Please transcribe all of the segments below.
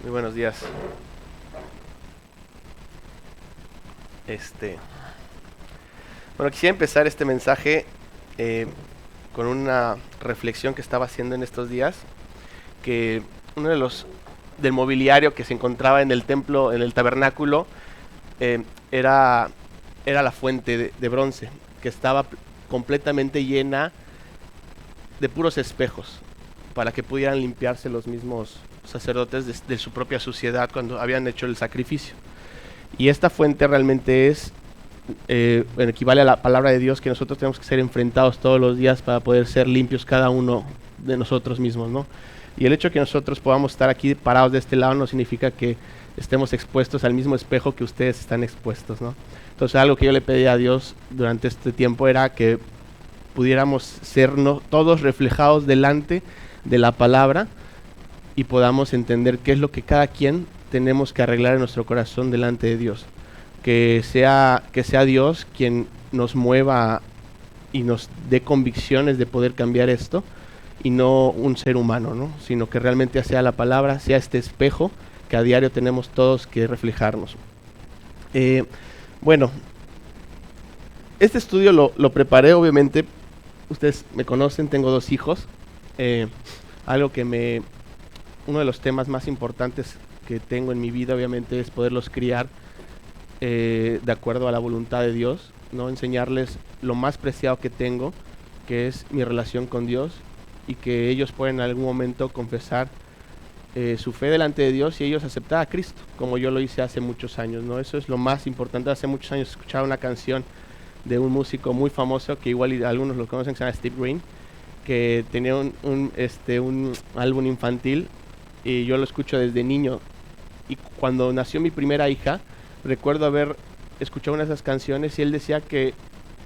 Muy buenos días. Bueno, quisiera empezar este mensaje eh, con una reflexión que estaba haciendo en estos días, que uno de los del mobiliario que se encontraba en el templo, en el tabernáculo, eh, era, era la fuente de bronce, que estaba completamente llena de puros espejos, para que pudieran limpiarse los mismos sacerdotes de su propia suciedad cuando habían hecho el sacrificio. Y esta fuente realmente bueno, equivale a la palabra de Dios, que nosotros tenemos que ser enfrentados todos los días para poder ser limpios cada uno de nosotros mismos, ¿no? Y el hecho de que nosotros podamos estar aquí parados de este lado no significa que estemos expuestos al mismo espejo que ustedes están expuestos, ¿no? Entonces algo que yo le pedí a Dios durante este tiempo era que pudiéramos ser todos reflejados delante de la palabra y podamos entender qué es lo que cada quien tenemos que arreglar en nuestro corazón delante de Dios. Que sea Dios quien nos mueva y nos dé convicciones de poder cambiar esto, y no un ser humano, ¿no? Sino que realmente sea la palabra, sea este espejo que a diario tenemos todos que reflejarnos. Bueno, este estudio lo preparé, obviamente, ustedes me conocen, tengo 2 hijos. Algo que uno de los temas más importantes que tengo en mi vida, obviamente, es poderlos criar de acuerdo a la voluntad de Dios, ¿no? Enseñarles lo más preciado que tengo, que es mi relación con Dios, y que ellos puedan en algún momento confesar su fe delante de Dios y ellos aceptar a Cristo, como yo lo hice hace muchos años, ¿no? Eso es lo más importante. Hace muchos años escuchaba una canción de un músico muy famoso, que igual algunos lo conocen, que se llama Steve Green, que tenía un álbum infantil, y yo lo escucho desde niño. Y cuando nació mi primera hija, recuerdo haber escuchado una de esas canciones, y él decía que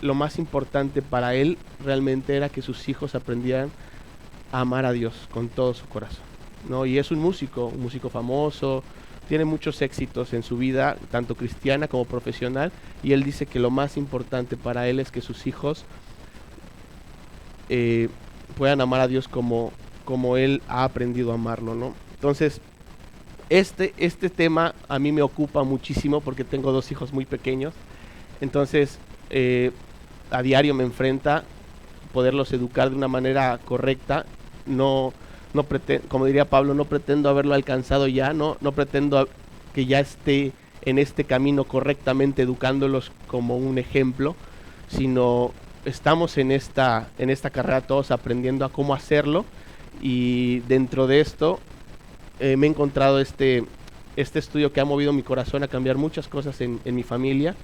lo más importante para él realmente era que sus hijos aprendieran a amar a Dios con todo su corazón, ¿no? Y es un músico famoso, tiene muchos éxitos en su vida, tanto cristiana como profesional, y él dice que lo más importante para él es que sus hijos puedan amar a Dios como él ha aprendido a amarlo, ¿no? Entonces, este tema a mí me ocupa muchísimo porque tengo 2 hijos muy pequeños. Entonces, a diario me enfrenta poderlos educar de una manera correcta. No como diría Pablo, no pretendo haberlo alcanzado ya, no pretendo que ya esté en este camino correctamente educándolos como un ejemplo, sino estamos en esta carrera todos aprendiendo a cómo hacerlo. Y dentro de esto me he encontrado este estudio que ha movido mi corazón a cambiar muchas cosas en mi familia,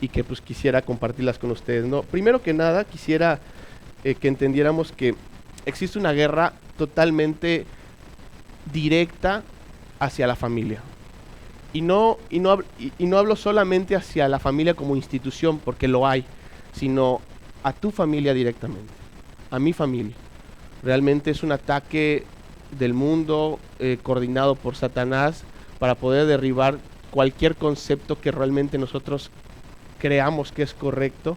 y que pues quisiera compartirlas con ustedes, ¿no? Primero que nada, quisiera que entendiéramos que existe una guerra totalmente directa hacia la familia. Y no hablo solamente hacia la familia como institución, porque lo hay, sino a tu familia directamente, a mi familia. Realmente es un ataque del mundo coordinado por Satanás para poder derribar cualquier concepto que realmente nosotros creamos que es correcto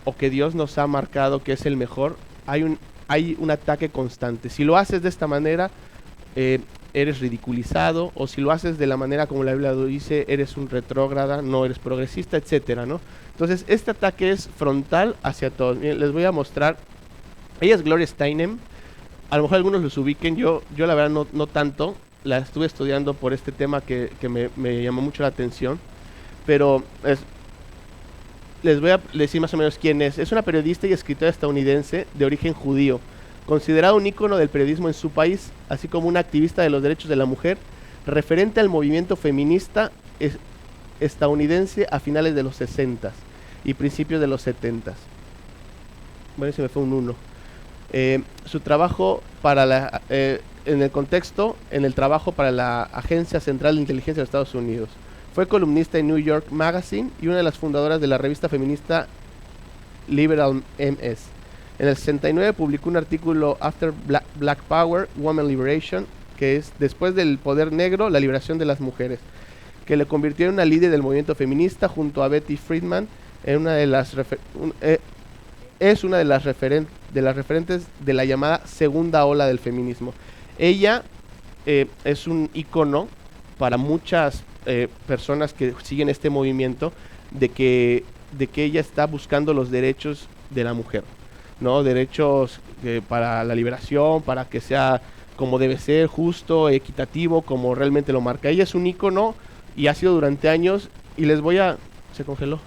o que Dios nos ha marcado que es el mejor. Hay un ataque constante. Si lo haces de esta manera, eres ridiculizado, o si lo haces de la manera como la Biblia lo dice, eres un retrógrada, no eres progresista, etcétera, ¿no? Entonces, este ataque es frontal hacia todos. Miren, les voy a mostrar. Ella es Gloria Steinem. A lo mejor algunos los ubiquen, yo la verdad no tanto. La estuve estudiando por este tema que me llamó mucho la atención. Pero les voy a decir más o menos quién es. Es una periodista y escritora estadounidense de origen judío, considerada un ícono del periodismo en su país, así como una activista de los derechos de la mujer, referente al movimiento feminista estadounidense a finales de los 60 y principios de los 70. Bueno, se me fue un 1. Su trabajo para en el trabajo para la Agencia Central de Inteligencia de Estados Unidos. Fue columnista en New York Magazine y una de las fundadoras de la revista feminista Liberal MS. En el 69 publicó un artículo After Black Power, Women Liberation, que es Después del poder negro, la liberación de las mujeres, que le convirtió en una líder del movimiento feminista junto a Betty Friedan, es una de las referentes de la llamada segunda ola del feminismo. Ella es un ícono para muchas personas que siguen este movimiento de que ella está buscando los derechos de la mujer, ¿no? Derechos para la liberación, para que sea como debe ser, justo, equitativo, como realmente lo marca. Ella es un ícono y ha sido durante años, y se congeló.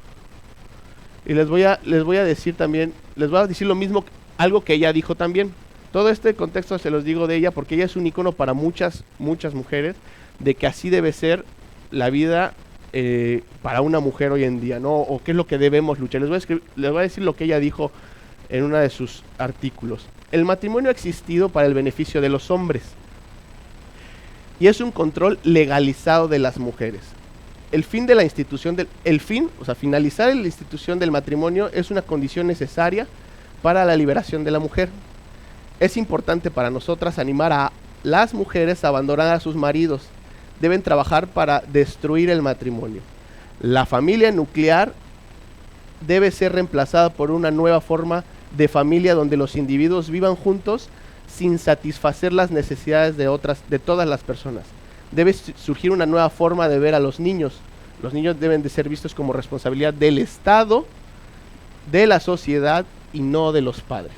Y les voy a decir también, les voy a decir lo mismo, algo que ella dijo también. Todo este contexto se los digo de ella porque ella es un ícono para muchas mujeres, de que así debe ser la vida para una mujer hoy en día, ¿no? O qué es lo que debemos luchar. Les voy a decir lo que ella dijo en uno de sus artículos. El matrimonio ha existido para el beneficio de los hombres y es un control legalizado de las mujeres. Finalizar la institución del matrimonio es una condición necesaria para la liberación de la mujer. Es importante para nosotras animar a las mujeres a abandonar a sus maridos. Deben trabajar para destruir el matrimonio. La familia nuclear debe ser reemplazada por una nueva forma de familia donde los individuos vivan juntos sin satisfacer las necesidades de todas las personas. Debe surgir una nueva forma de ver a los niños. Los niños deben de ser vistos como responsabilidad del Estado, de la sociedad y no de los padres.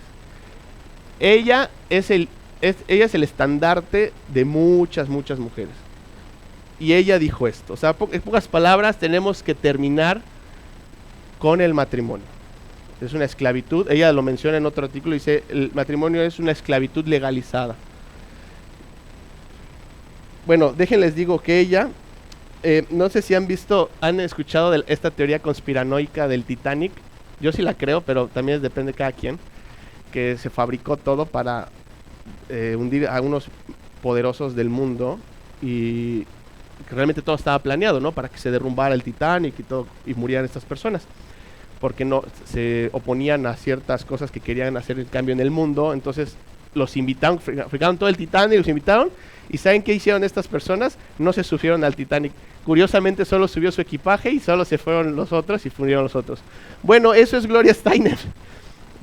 Ella es el estandarte de muchas mujeres. Y ella dijo esto, o sea, en pocas palabras, tenemos que terminar con el matrimonio. Es una esclavitud, ella lo menciona en otro artículo, dice, el matrimonio es una esclavitud legalizada. Bueno, déjenles digo que ella, no sé si han escuchado de esta teoría conspiranoica del Titanic. Yo sí la creo, pero también depende de cada quien, que se fabricó todo para hundir a unos poderosos del mundo, y que realmente todo estaba planeado, ¿no? Para que se derrumbara el Titanic y todo, y murieran estas personas, porque no se oponían a ciertas cosas que querían hacer el cambio en el mundo. Entonces los invitaron, fabricaron todo el Titanic, los invitaron, y ¿saben qué hicieron estas personas? No se subieron al Titanic. Curiosamente solo subió su equipaje y solo se fueron los otros y murieron los otros. Bueno, eso es Gloria Steinem,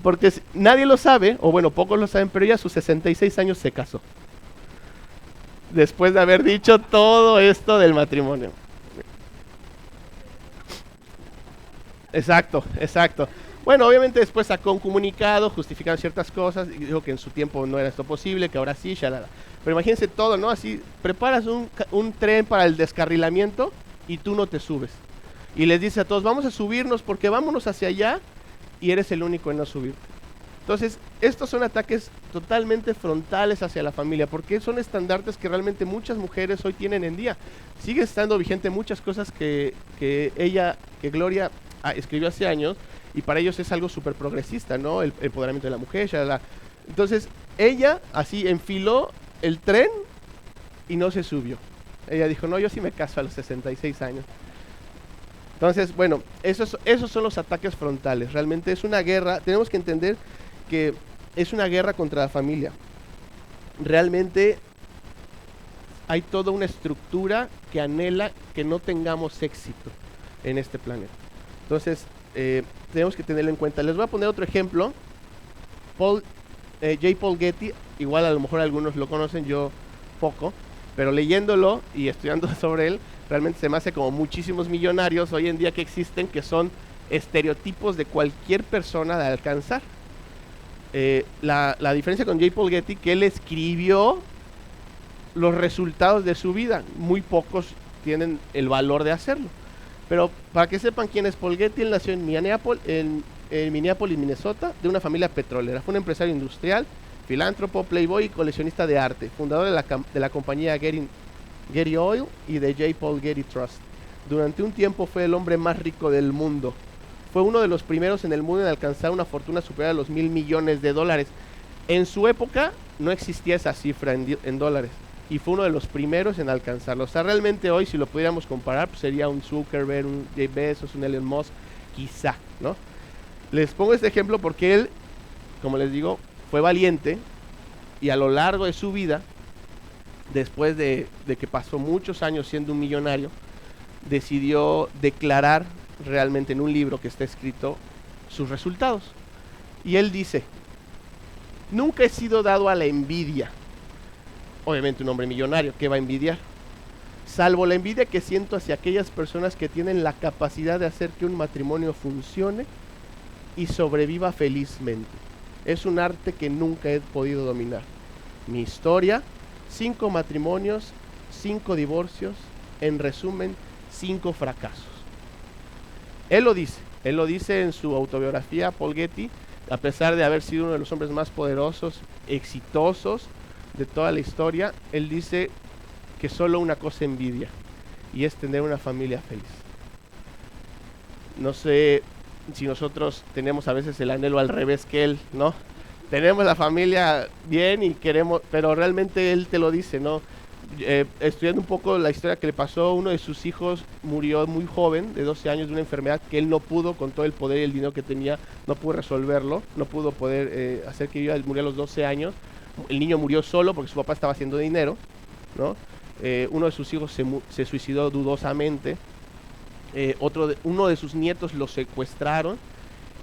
porque nadie lo sabe, o bueno, pocos lo saben, pero ella a sus 66 años se casó, después de haber dicho todo esto del matrimonio. Exacto. Bueno, obviamente después sacó un comunicado justificando ciertas cosas y dijo que en su tiempo no era esto posible, que ahora sí, shalala. Pero imagínense todo, ¿no? Así, preparas un tren para el descarrilamiento y tú no te subes. Y les dice a todos, vamos a subirnos porque vámonos hacia allá, y eres el único en no subirte. Entonces, estos son ataques totalmente frontales hacia la familia, porque son estandartes que realmente muchas mujeres hoy tienen en día. Sigue estando vigente muchas cosas que Gloria escribió hace años, y para ellos es algo súper progresista, ¿no? El empoderamiento de la mujer, shalala. Entonces, ella así enfiló el tren y no se subió. Ella dijo, no, yo sí me caso a los 66 años. Entonces, bueno, esos son los ataques frontales. Realmente es una guerra, tenemos que entender que es una guerra contra la familia. Realmente hay toda una estructura que anhela que no tengamos éxito en este planeta. Entonces, tenemos que tenerlo en cuenta. Les voy a poner otro ejemplo. J. Paul Getty, igual a lo mejor algunos lo conocen, yo poco, pero leyéndolo y estudiando sobre él, realmente se me hace como muchísimos millonarios hoy en día que existen, que son estereotipos de cualquier persona de alcanzar. La diferencia con J. Paul Getty, que él escribió los resultados de su vida, muy pocos tienen el valor de hacerlo. Pero para que sepan quién es Paul Getty, él nació en Minneapolis, Minnesota, de una familia petrolera. Fue un empresario industrial, filántropo, playboy y coleccionista de arte, fundador de la compañía Getty Oil y de J. Paul Getty Trust. Durante un tiempo fue el hombre más rico del mundo. Fue uno de los primeros en el mundo en alcanzar una fortuna superior a los $1,000 millones. En su época no existía esa cifra en dólares, y fue uno de los primeros en alcanzarlo. O sea, realmente hoy, si lo pudiéramos comparar, pues sería un Zuckerberg, un Jeff Bezos, un Elon Musk, quizá, ¿no? Les pongo este ejemplo porque él, como les digo, fue valiente, y a lo largo de su vida, después de que pasó muchos años siendo un millonario, decidió declarar realmente en un libro que está escrito sus resultados. Y él dice: nunca he sido dado a la envidia. Obviamente un hombre millonario, ¿qué va a envidiar? salvo la envidia que siento hacia aquellas personas que tienen la capacidad de hacer que un matrimonio funcione y sobreviva felizmente. Es un arte que nunca he podido dominar. Mi historia, 5 matrimonios, 5 divorcios, en resumen, 5 fracasos. Él lo dice en su autobiografía, Paul Getty, a pesar de haber sido uno de los hombres más poderosos, exitosos de toda la historia, él dice que solo una cosa envidia, y es tener una familia feliz. No sé si nosotros tenemos a veces el anhelo al revés que él, ¿no? Tenemos la familia bien y queremos, pero realmente él te lo dice, ¿no? Estudiando un poco la historia que le pasó, uno de sus hijos murió muy joven, de 12 años, de una enfermedad que él no pudo, con todo el poder y el dinero que tenía, no pudo resolverlo, no pudo poder hacer que ella muriera a los 12 años. El niño murió solo porque su papá estaba haciendo dinero, ¿no? Uno de sus hijos se suicidó dudosamente. Uno de sus nietos lo secuestraron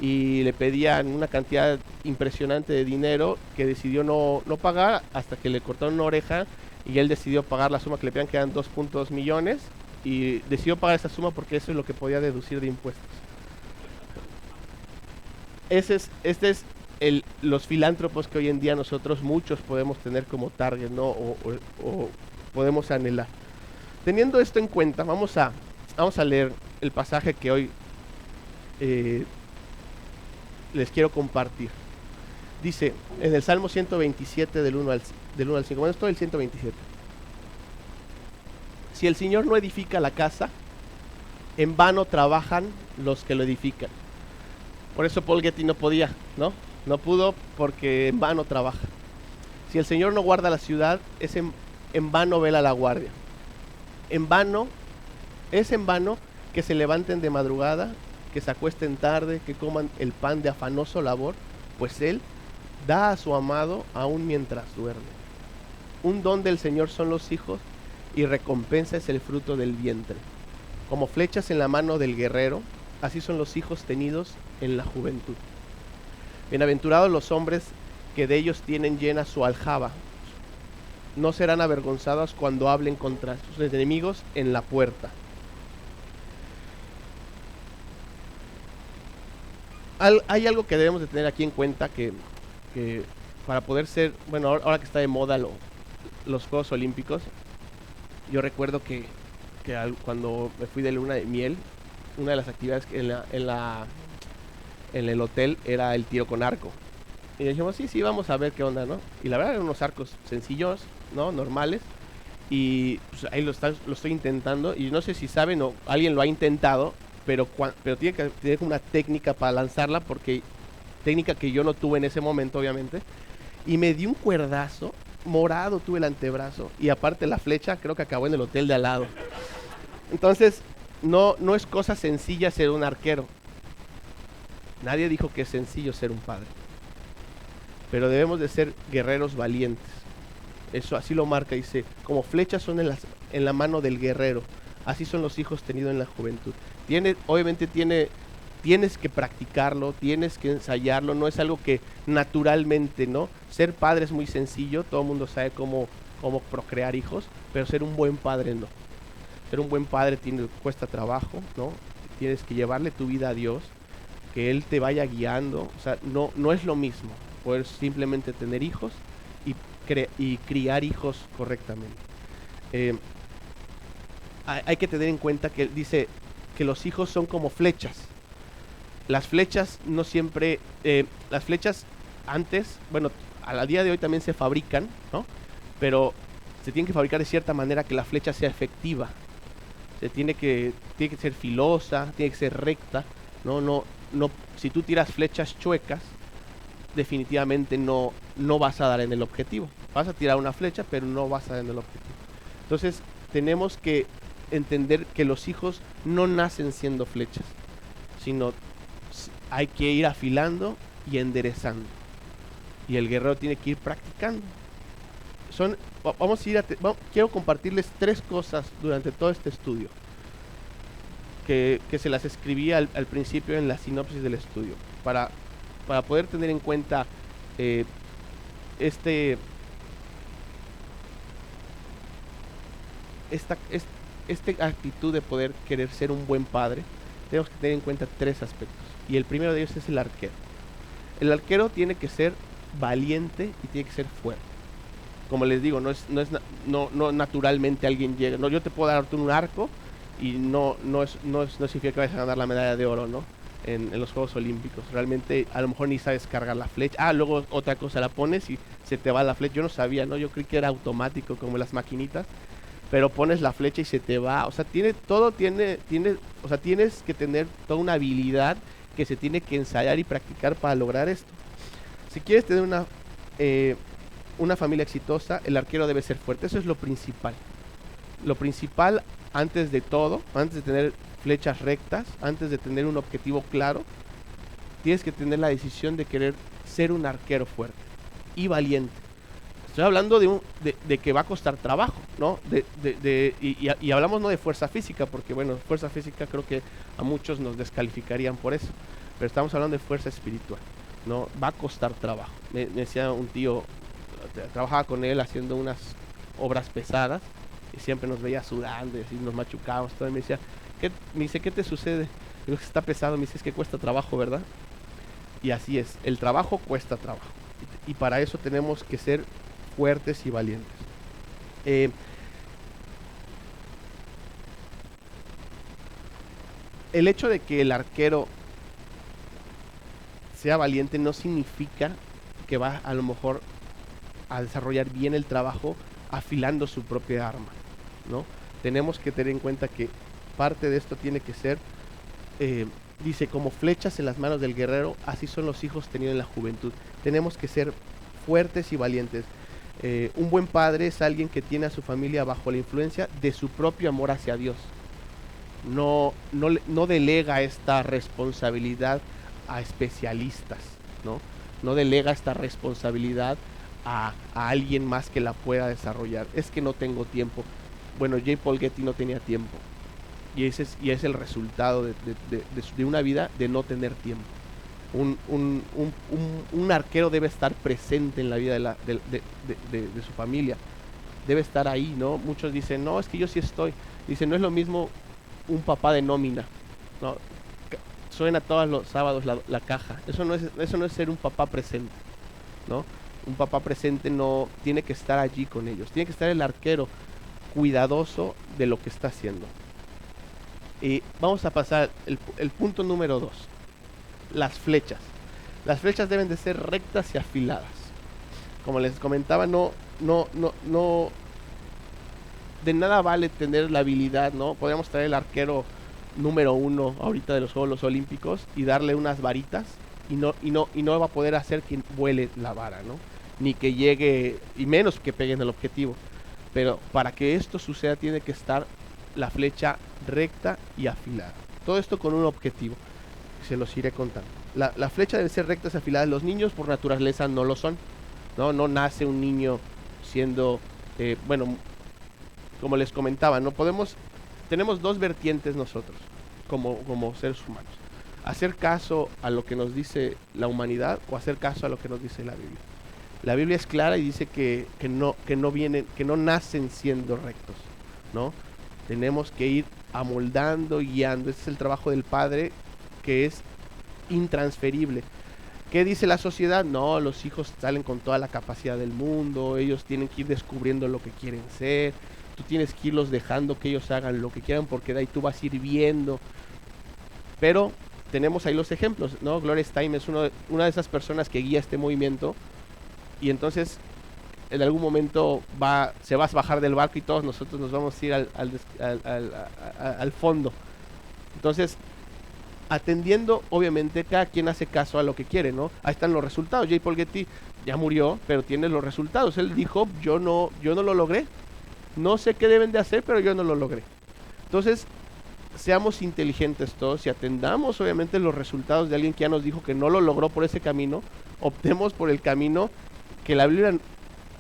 y le pedían una cantidad impresionante de dinero que decidió no pagar hasta que le cortaron una oreja, y él decidió pagar la suma que le pedían, que eran 2.2 millones, y decidió pagar esa suma porque eso es lo que podía deducir de impuestos. Este es los filántropos que hoy en día nosotros muchos podemos tener como target, ¿no? O podemos anhelar. Teniendo esto en cuenta, vamos a leer el pasaje que hoy les quiero compartir. Dice en el Salmo 127 del 1 al 5, bueno, es todo el 127. Si el Señor no edifica la casa, en vano trabajan los que lo edifican. Por eso Paul Getty no podía, ¿no? No pudo porque en vano trabaja. Si el Señor no guarda la ciudad, en vano vela la guardia. Es en vano que se levanten de madrugada, que se acuesten tarde, que coman el pan de afanoso labor, pues Él da a su amado aún mientras duerme. Un don del Señor son los hijos, y recompensa es el fruto del vientre. Como flechas en la mano del guerrero, así son los hijos tenidos en la juventud. Bienaventurados los hombres que de ellos tienen llena su aljaba. No serán avergonzados cuando hablen contra sus enemigos en la puerta. Hay algo que debemos de tener aquí en cuenta, que para poder ser, bueno, ahora que está de moda los Juegos Olímpicos, yo recuerdo que cuando me fui de luna de miel, una de las actividades en el hotel era el tiro con arco. Y dijimos, sí, vamos a ver qué onda, ¿no? Y la verdad eran unos arcos sencillos, ¿no? Normales. Y pues ahí lo estoy intentando. Y no sé si saben o alguien lo ha intentado, pero tiene que tener una técnica para lanzarla, porque técnica que yo no tuve en ese momento, obviamente. Y me di un cuerdazo, morado tuve el antebrazo, y aparte la flecha creo que acabó en el hotel de al lado. Entonces, no es cosa sencilla ser un arquero. Nadie dijo que es sencillo ser un padre. Pero debemos de ser guerreros valientes. Eso así lo marca, dice, como flechas son en la mano del guerrero, así son los hijos tenidos en la juventud. Obviamente tienes que practicarlo, tienes que ensayarlo, no es algo que naturalmente, ¿no? Ser padre es muy sencillo, todo el mundo sabe cómo procrear hijos, pero ser un buen padre no. Ser un buen padre cuesta trabajo, ¿no? Tienes que llevarle tu vida a Dios, que Él te vaya guiando. O sea, no es lo mismo poder simplemente tener hijos y criar hijos correctamente. Hay que tener en cuenta que dice que los hijos son como flechas. Las flechas no siempre, las flechas antes, bueno, a día de hoy también se fabrican, ¿no? Pero se tienen que fabricar de cierta manera que la flecha sea efectiva. Tiene que ser filosa, tiene que ser recta, no, si tú tiras flechas chuecas, definitivamente no vas a dar en el objetivo. Vas a tirar una flecha, pero no vas a dar en el objetivo. Entonces, tenemos que entender que los hijos no nacen siendo flechas, sino hay que ir afilando y enderezando. Y el guerrero tiene que ir practicando. Quiero compartirles 3 cosas durante todo este estudio que se las escribí al principio en la sinopsis del estudio, para poder tener en cuenta esta actitud de poder querer ser un buen padre, tenemos que tener en cuenta 3 aspectos. Y el primero de ellos es el arquero. El arquero tiene que ser valiente y tiene que ser fuerte. Como les digo, no naturalmente alguien llega. No, yo te puedo dar un arco y no significa que vayas a ganar la medalla de oro, ¿no? En los Juegos Olímpicos. Realmente a lo mejor ni sabes cargar la flecha. Luego otra cosa, la pones y se te va la flecha. Yo no sabía, ¿no? Yo creí que era automático como las maquinitas. Pero pones la flecha y se te va. O sea, o sea, tienes que tener toda una habilidad que se tiene que ensayar y practicar para lograr esto. Si quieres tener una familia exitosa, el arquero debe ser fuerte. Eso es lo principal. Lo principal, antes de todo, antes de tener flechas rectas, antes de tener un objetivo claro, tienes que tener la decisión de querer ser un arquero fuerte y valiente. Estoy hablando de que va a costar trabajo, ¿no? Y hablamos no de fuerza física, porque bueno, fuerza física creo que a muchos nos descalificarían por eso. Pero estamos hablando de fuerza espiritual, ¿no? Va a costar trabajo. Me decía un tío, trabajaba con él haciendo unas obras pesadas y siempre nos veía sudando y así nos machucábamos todo, y me decía, me dice, ¿qué te sucede? Digo, que está pesado. Me dice, es que cuesta trabajo, ¿verdad? Y así es, el trabajo cuesta trabajo y para eso tenemos que ser fuertes y valientes. El hecho de que el arquero sea valiente no significa que va a lo mejor a desarrollar bien el trabajo afilando su propia arma, ¿no? Tenemos que tener en cuenta que parte de esto tiene que ser, dice, como flechas en las manos del guerrero, así son los hijos tenidos en la juventud. Tenemos que ser fuertes y valientes. Un buen padre es alguien que tiene a su familia bajo la influencia de su propio amor hacia Dios. No delega esta responsabilidad a especialistas, ¿no? No delega esta responsabilidad a alguien más que la pueda desarrollar. Es que no tengo tiempo. Bueno, J. Paul Getty no tenía tiempo. Y ese es el resultado de una vida de no tener tiempo. Un arquero debe estar presente en la vida de su familia. Debe estar ahí, ¿no? Muchos dicen, no, es que yo sí estoy. Dicen, no es lo mismo un papá de nómina, ¿no? Suena todos los sábados la caja. Eso no es ser un papá presente, ¿no? Un papá presente no tiene que estar allí con ellos. Tiene que estar el arquero cuidadoso de lo que está haciendo. Y vamos a pasar el punto número 2. Las flechas. Las flechas deben de ser rectas y afiladas. Como les comentaba, no de nada vale tener la habilidad, ¿no? Podríamos traer el arquero número 1 ahorita de los Juegos Olímpicos y darle unas varitas y no va a poder hacer que vuele la vara, ¿no? Ni que llegue, y menos que pegue en el objetivo. Pero para que esto suceda tiene que estar la flecha recta y afilada. Todo esto con un objetivo. Se los iré contando. La flecha debe ser recta y afilada. Los niños por naturaleza no lo son. No nace un niño siendo, bueno, como les comentaba, no podemos, tenemos 2 vertientes nosotros como seres humanos. Hacer caso a lo que nos dice la humanidad o hacer caso a lo que nos dice la Biblia. La Biblia es clara y dice que no nacen siendo rectos, ¿no? Tenemos que ir amoldando y guiando. Este es el trabajo del Padre, que es intransferible. ¿Qué dice la sociedad? No, los hijos salen con toda la capacidad del mundo, ellos tienen que ir descubriendo lo que quieren ser, tú tienes que irlos dejando que ellos hagan lo que quieran porque de ahí tú vas a ir viendo. Pero tenemos ahí los ejemplos, ¿no? Gloria Steinem es una de esas personas que guía este movimiento y entonces en algún momento se va a bajar del barco y todos nosotros nos vamos a ir al fondo. Entonces, atendiendo, obviamente, cada quien hace caso a lo que quiere, ¿no? Ahí están los resultados. J. Paul Getty ya murió, pero tiene los resultados. Él dijo, yo no lo logré. No sé qué deben de hacer, pero yo no lo logré. Entonces, seamos inteligentes todos y atendamos, obviamente, los resultados de alguien que ya nos dijo que no lo logró por ese camino. Optemos por el camino que la Biblia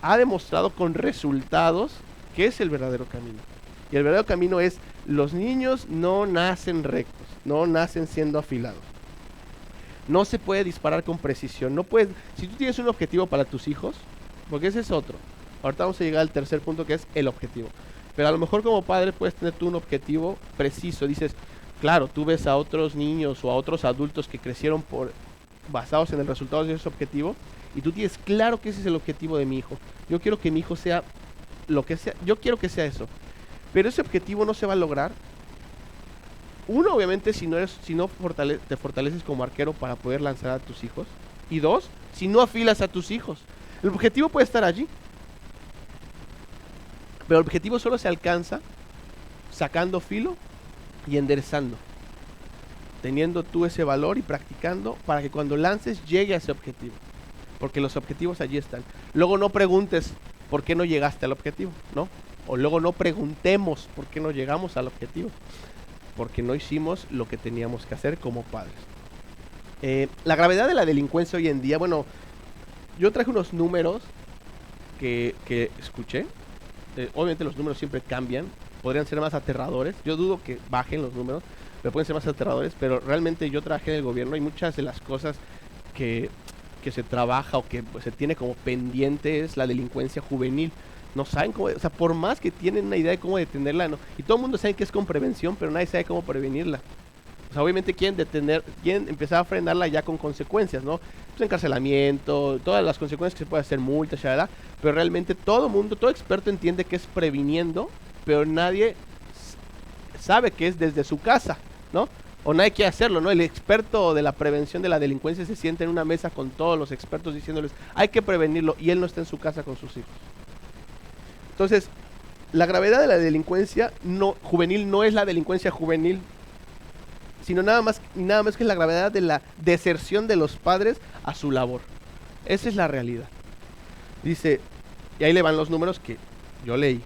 ha demostrado con resultados que es el verdadero camino. Y el verdadero camino es, los niños no nacen rectos, no nacen siendo afilados. No se puede disparar con precisión. No puedes, si tú tienes un objetivo para tus hijos, porque ese es otro. Ahorita vamos a llegar al tercer punto, que es el objetivo. Pero a lo mejor como padre puedes tener tú un objetivo preciso. Dices, claro, tú ves a otros niños o a otros adultos que crecieron basados en el resultado de ese objetivo, y tú tienes claro que ese es el objetivo de mi hijo. Yo quiero que mi hijo sea lo que sea, yo quiero que sea eso. Pero ese objetivo no se va a lograr. Uno, obviamente, si no te fortaleces como arquero para poder lanzar a tus hijos. Y dos, si no afilas a tus hijos. El objetivo puede estar allí, pero el objetivo solo se alcanza sacando filo y enderezando, teniendo tú ese valor y practicando para que cuando lances llegue a ese objetivo, porque los objetivos allí están. Luego no preguntes por qué no llegaste al objetivo, ¿no? O luego no preguntemos por qué no llegamos al objetivo, porque no hicimos lo que teníamos que hacer como padres. La gravedad de la delincuencia hoy en día, bueno, yo traje unos números que escuché. Obviamente los números siempre cambian, podrían ser más aterradores. Yo dudo que bajen los números, pero pueden ser más aterradores. Pero realmente yo trabajé en el gobierno y muchas de las cosas que se trabaja o que pues, se tiene como pendiente es la delincuencia juvenil. No saben cómo, o sea, por más que tienen una idea de cómo detenerla, no. Y todo el mundo sabe que es con prevención, pero nadie sabe cómo prevenirla. O sea, obviamente quieren empezar a frenarla ya con consecuencias, ¿no? Pues encarcelamiento, todas las consecuencias que se puede hacer, multas, shalala, pero realmente todo experto entiende que es previniendo, pero nadie sabe que es desde su casa, ¿no? O nadie quiere hacerlo, ¿no? El experto de la prevención de la delincuencia se sienta en una mesa con todos los expertos diciéndoles, hay que prevenirlo, y él no está en su casa con sus hijos. Entonces, la gravedad de la delincuencia juvenil no es la delincuencia juvenil, sino nada más que la gravedad de la deserción de los padres a su labor. Esa es la realidad. Dice, y ahí le van los números que yo leí.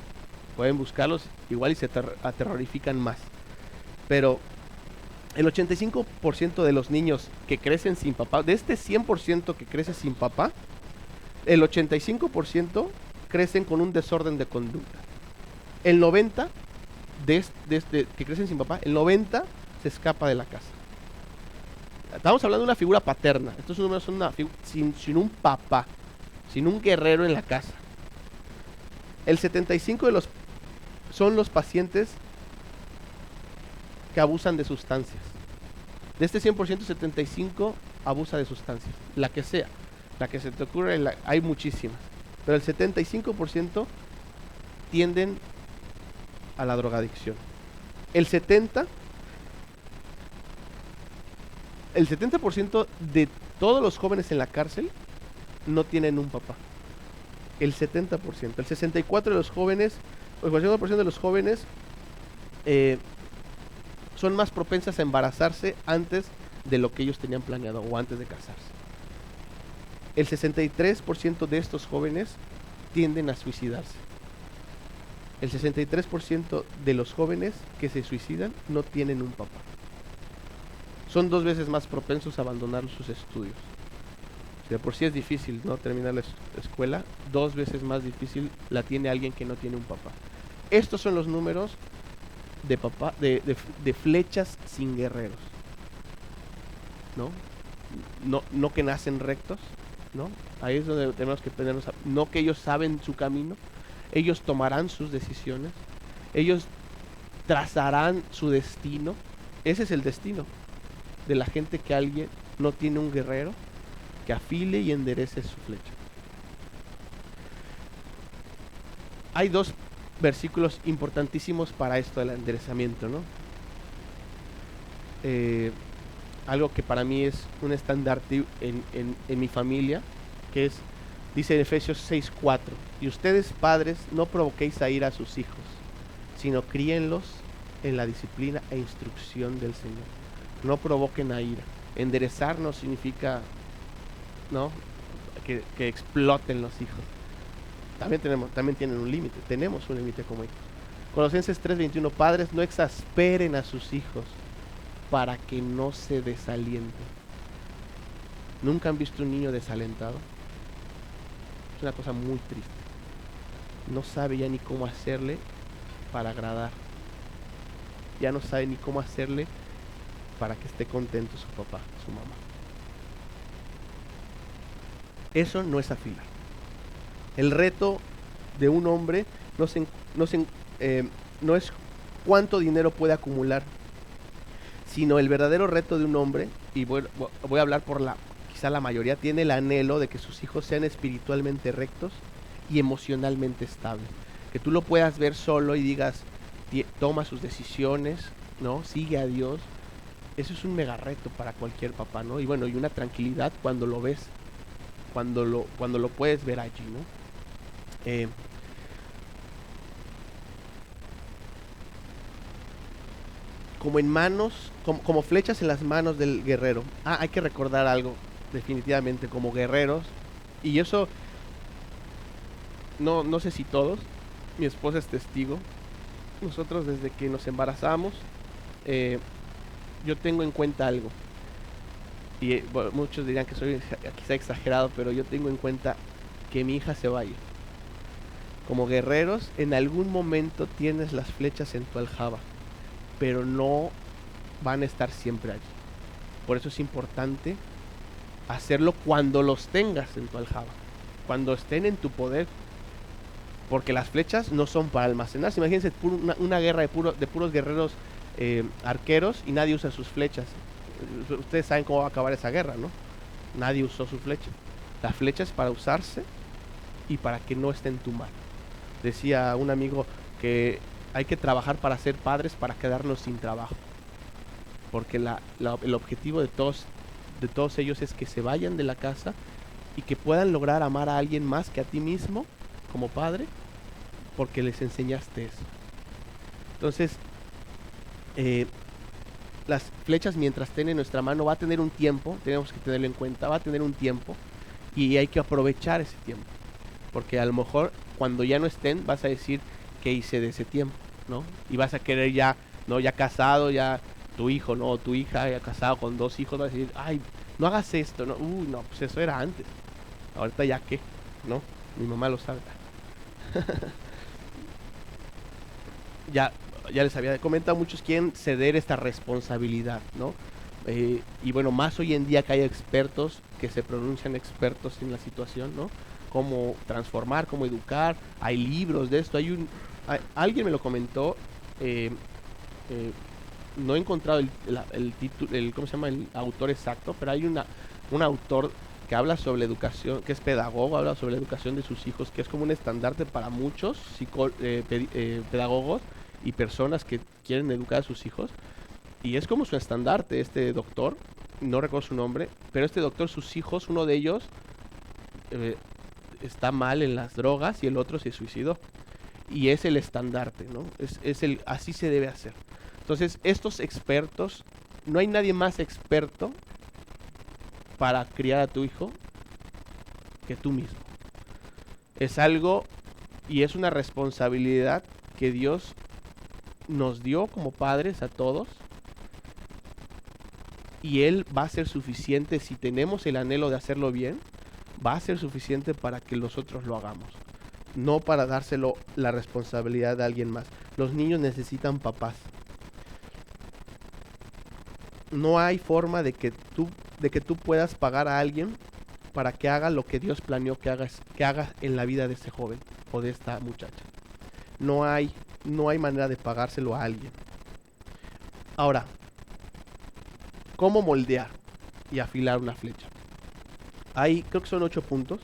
Pueden buscarlos, igual y se aterrorifican más. Pero el 85% de los niños que crecen sin papá, de este 100% que crece sin papá, el 85% crecen con un desorden de conducta. El 90% que crecen sin papá, el 90% se escapa de la casa. Estamos hablando de una figura paterna. Estos números son una figura sin un papá, sin un guerrero en la casa. El 75% son los pacientes que abusan de sustancias. De este 100%, 75% abusa de sustancias, la que sea, la que se te ocurra, hay muchísimas. Pero el 75% tienden a la drogadicción. El 70% de todos los jóvenes en la cárcel no tienen un papá. El 70%. El 64% de los jóvenes, o el 40% de los jóvenes son más propensas a embarazarse antes de lo que ellos tenían planeado o antes de casarse. El 63% de estos jóvenes tienden a suicidarse. El 63% de los jóvenes que se suicidan no tienen un papá. Son 2 veces más propensos a abandonar sus estudios. Si de por sí es difícil no terminar la escuela, 2 veces más difícil la tiene alguien que no tiene un papá. Estos son los números de flechas sin guerreros, no que nacen rectos, ¿no? Ahí es donde tenemos que ponernos, no que ellos saben su camino, ellos tomarán sus decisiones, ellos trazarán su destino. Ese es el destino de la gente que alguien no tiene un guerrero que afile y enderece su flecha. Hay 2 versículos importantísimos para esto del enderezamiento, ¿no? Algo que para mí es un estandarte en mi familia, que dice en Efesios 6:4, y ustedes padres no provoquéis a ira a sus hijos, sino críenlos en la disciplina e instrucción del Señor. No provoquen a ira. Enderezar no significa, ¿no?, que exploten los hijos. También tienen un límite. Tenemos un límite como hijos. Colosenses 3:21, padres, no exasperen a sus hijos para que no se desalienten. ¿Nunca han visto un niño desalentado? Es una cosa muy triste. No sabe ya ni cómo hacerle para agradar. Ya no sabe ni cómo hacerle para que esté contento su papá, su mamá. Eso no es afilar. El reto de un hombre no se no es cuánto dinero puede acumular, sino el verdadero reto de un hombre, y voy a hablar por quizá la mayoría, tiene el anhelo de que sus hijos sean espiritualmente rectos y emocionalmente estables. Que tú lo puedas ver solo y digas, toma sus decisiones, ¿no? Sigue a Dios. Eso es un mega reto para cualquier papá, ¿no? Y bueno, y una tranquilidad cuando lo ves, cuando lo puedes ver allí, ¿no? Como en manos, como flechas en las manos del guerrero. Hay que recordar algo, definitivamente, como guerreros. Y eso, no sé si todos, mi esposa es testigo. Nosotros desde que nos embarazamos, yo tengo en cuenta algo. Y bueno, muchos dirían que soy quizá exagerado, pero yo tengo en cuenta que mi hija se vaya. Como guerreros, en algún momento tienes las flechas en tu aljaba, pero no van a estar siempre allí. Por eso es importante hacerlo cuando los tengas en tu aljaba, cuando estén en tu poder, porque las flechas no son para almacenarse. Imagínense una guerra de puros guerreros arqueros y nadie usa sus flechas. Ustedes saben cómo va a acabar esa guerra, ¿no? Nadie usó su flecha. La flecha es para usarse y para que no esté en tu mano. Decía un amigo que hay que trabajar para ser padres, para quedarnos sin trabajo, porque el objetivo de todos ellos es que se vayan de la casa y que puedan lograr amar a alguien más que a ti mismo como padre, porque les enseñaste eso. Entonces, las flechas, mientras estén en nuestra mano, va a tener un tiempo, tenemos que tenerlo en cuenta, va a tener un tiempo y hay que aprovechar ese tiempo, porque a lo mejor cuando ya no estén vas a decir, ¿qué hice de ese tiempo? ¿No? Y vas a querer ya, ¿no? Ya casado, ya tu hijo, ¿no? O tu hija ya casado con 2 hijos, vas a decir, ay, no hagas esto, ¿no? No, pues eso era antes. Ahorita ya qué, ¿no? Mi mamá lo sabe. ya les había comentado, muchos quieren ceder esta responsabilidad, ¿no? Y bueno, más hoy en día que hay expertos que se pronuncian expertos en la situación, ¿no? Cómo transformar, cómo educar, hay libros de esto, alguien me lo comentó, no he encontrado el título, ¿cómo se llama? El autor exacto, pero hay un autor que habla sobre la educación, que es pedagogo, habla sobre la educación de sus hijos, que es como un estandarte para muchos pedagogos y personas que quieren educar a sus hijos, y es como su estandarte este doctor, no recuerdo su nombre, pero este doctor, sus hijos, uno de ellos está mal en las drogas y el otro se suicidó, y es el estandarte, ¿no? Así se debe hacer. Entonces, estos expertos, no hay nadie más experto para criar a tu hijo que tú mismo. Es algo y es una responsabilidad que Dios nos dio como padres a todos, y Él va a ser suficiente si tenemos el anhelo de hacerlo bien, va a ser suficiente para que nosotros lo hagamos, no para dárselo la responsabilidad a alguien más. Los niños necesitan papás. No hay forma de que tú puedas pagar a alguien para que haga lo que Dios planeó que haga en la vida de ese joven o de esta muchacha. No hay manera de pagárselo a alguien. Ahora, ¿cómo moldear y afilar una flecha? Creo que son 8 puntos.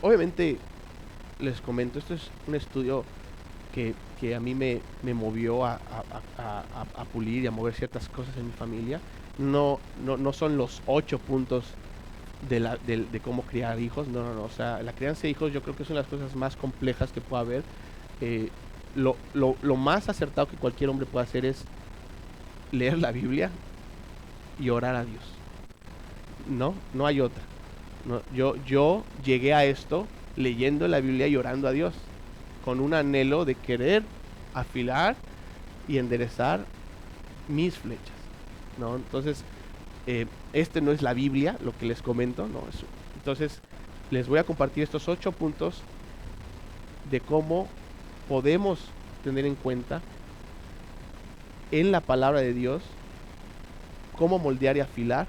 Obviamente, les comento, esto es un estudio que a mí me movió a pulir y a mover ciertas cosas en mi familia. No son los 8 puntos de cómo criar hijos, no, o sea, la crianza de hijos yo creo que son las cosas más complejas que puede haber. Lo más acertado que cualquier hombre puede hacer es leer la Biblia y orar a Dios. No hay otra. No, yo llegué a esto leyendo la Biblia y orando a Dios, con un anhelo de querer afilar y enderezar mis flechas, ¿no? Entonces, no es la Biblia, lo que les comento, ¿no? Entonces, les voy a compartir estos 8 puntos de cómo podemos tener en cuenta en la palabra de Dios cómo moldear y afilar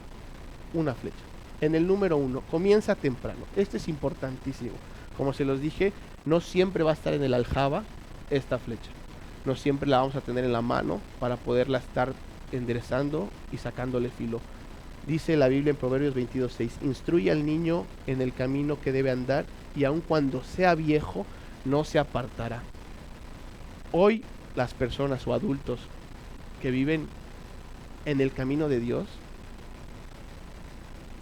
una flecha. En el número 1, comienza temprano. Este es importantísimo. Como se los dije, No siempre va a estar en el aljaba esta flecha. No siempre la vamos a tener en la mano para poderla estar enderezando y sacándole filo. Dice la Biblia en Proverbios 22:6, instruye al niño en el camino que debe andar y aun cuando sea viejo no se apartará. Hoy las personas o adultos que viven en el camino de Dios,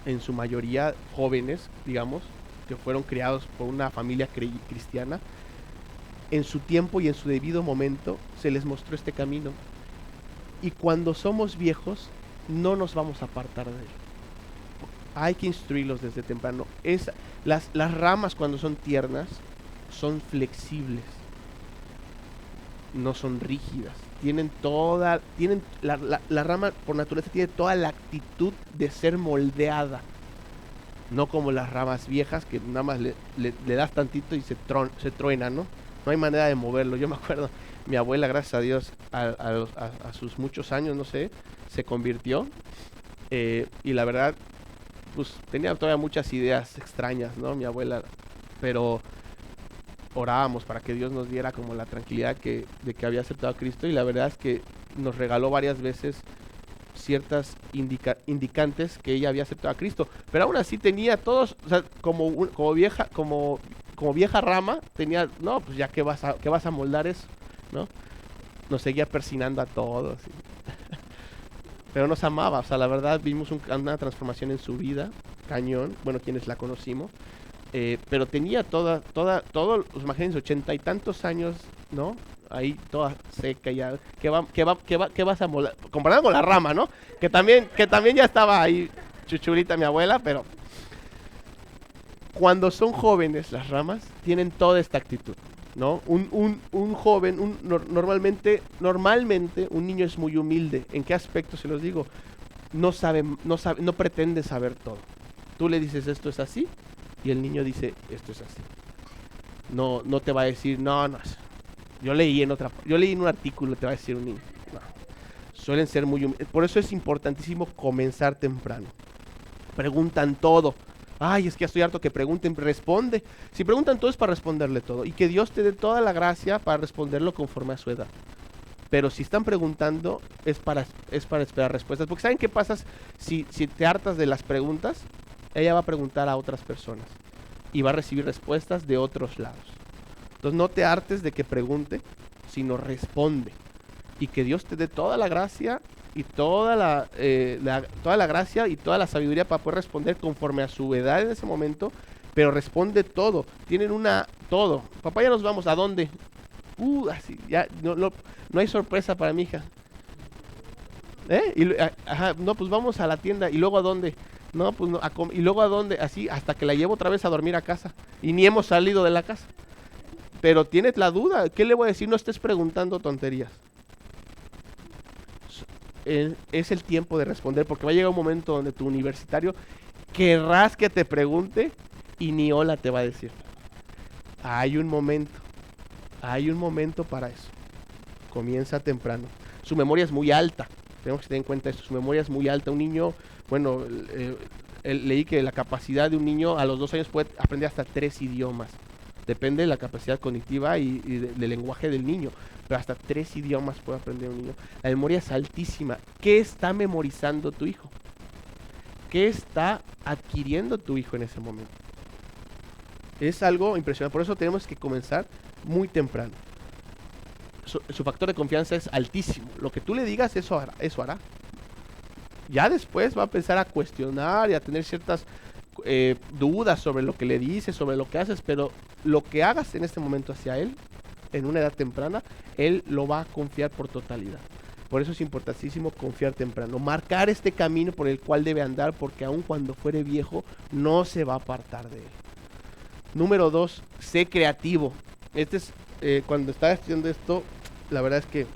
en su mayoría jóvenes, digamos, que fueron criados por una familia cristiana, en su tiempo y en su debido momento se les mostró este camino. Y cuando somos viejos, no nos vamos a apartar de él. Hay que instruirlos desde temprano. Las ramas cuando son tiernas son flexibles, no son rígidas. La rama por naturaleza tiene toda la actitud de ser moldeada. No como las ramas viejas que nada más le das tantito y se truena, ¿no? No hay manera de moverlo. Yo me acuerdo, mi abuela, gracias a Dios, a sus muchos años, no sé, se convirtió. Y la verdad, pues tenía todavía muchas ideas extrañas, ¿no? Mi abuela, pero orábamos para que Dios nos diera como la tranquilidad de que había aceptado a Cristo, y la verdad es que nos regaló varias veces ciertas indicantes que ella había aceptado a Cristo, pero aún así tenía todos, o sea, como vieja rama, tenía, no, pues ya que vas a moldar eso, ¿no? Nos seguía persinando a todos, pero nos amaba, o sea, la verdad vimos una transformación en su vida, cañón, bueno, quienes la conocimos, pero tenía todos, imagínense, 80 y tantos años, ¿no? Ahí toda seca ya, que vas a molar, comparado con la rama, ¿no? Que también ya estaba ahí chuchurita mi abuela, pero cuando son jóvenes las ramas tienen toda esta actitud, ¿no? Un joven, normalmente un niño es muy humilde. ¿En qué aspecto se los digo? No pretende saber todo. Tú le dices esto es así y el niño dice esto es así. No te va a decir no. Yo leí en un artículo, te va a decir un niño. No. Suelen ser muy humildes. Por eso es importantísimo comenzar temprano. Preguntan todo. Ay, es que ya estoy harto que pregunten, responde. Si preguntan todo es para responderle todo. Y que Dios te dé toda la gracia para responderlo conforme a su edad. Pero si están preguntando, es para esperar respuestas. Porque ¿saben qué pasa si te hartas de las preguntas? Ella va a preguntar a otras personas. Y va a recibir respuestas de otros lados. Entonces no te hartes de que pregunte, sino responde. Y que Dios te dé toda la gracia y toda la gracia y toda la sabiduría para poder responder conforme a su edad en ese momento, pero responde todo. Tienen todo. Papá, ya nos vamos, ¿a dónde? Así, ya, no hay sorpresa para mi hija. No, pues vamos a la tienda, y luego ¿a dónde? No, pues no, y luego ¿a dónde? Así, hasta que la llevo otra vez a dormir a casa, y ni hemos salido de la casa. Pero tienes la duda, ¿qué le voy a decir? No estés preguntando tonterías. Es el tiempo de responder, porque va a llegar un momento donde tu universitario querrás que te pregunte y ni hola te va a decir. Hay un momento para eso. Comienza temprano. Su memoria es muy alta, tenemos que tener en cuenta esto, su memoria es muy alta. Un niño, bueno, leí que la capacidad de un niño a los 2 años puede aprender hasta 3 idiomas. Depende de la capacidad cognitiva y del lenguaje del niño, pero hasta 3 idiomas puede aprender un niño. La memoria es altísima. ¿Qué está memorizando tu hijo? ¿Qué está adquiriendo tu hijo en ese momento? Es algo impresionante. Por eso tenemos que comenzar muy temprano. Su factor de confianza es altísimo. Lo que tú le digas, eso hará. Ya después va a empezar a cuestionar y a tener ciertas dudas sobre lo que le dices, sobre lo que haces, pero lo que hagas en este momento hacia él, en una edad temprana, él lo va a confiar por totalidad. Por eso es importantísimo confiar temprano, marcar este camino por el cual debe andar, porque aun cuando fuere viejo, no se va a apartar de él. Número 2, sé creativo. Cuando estaba estudiando esto, la verdad es que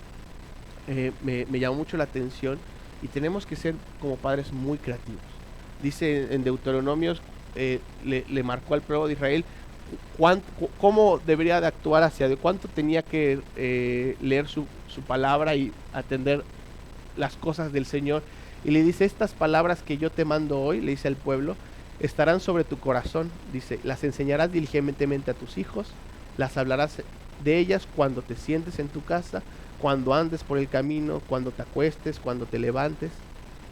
me llamó mucho la atención, y tenemos que ser como padres muy creativos. Dice en Deuteronomios, le marcó al pueblo de Israel cómo debería de actuar hacia Dios, cuánto tenía que leer su palabra y atender las cosas del Señor. Y le dice, estas palabras que yo te mando hoy, le dice al pueblo, estarán sobre tu corazón. Dice, las enseñarás diligentemente a tus hijos, Las hablarás de ellas cuando te sientes en tu casa, cuando andes por el camino, cuando te acuestes, cuando te levantes.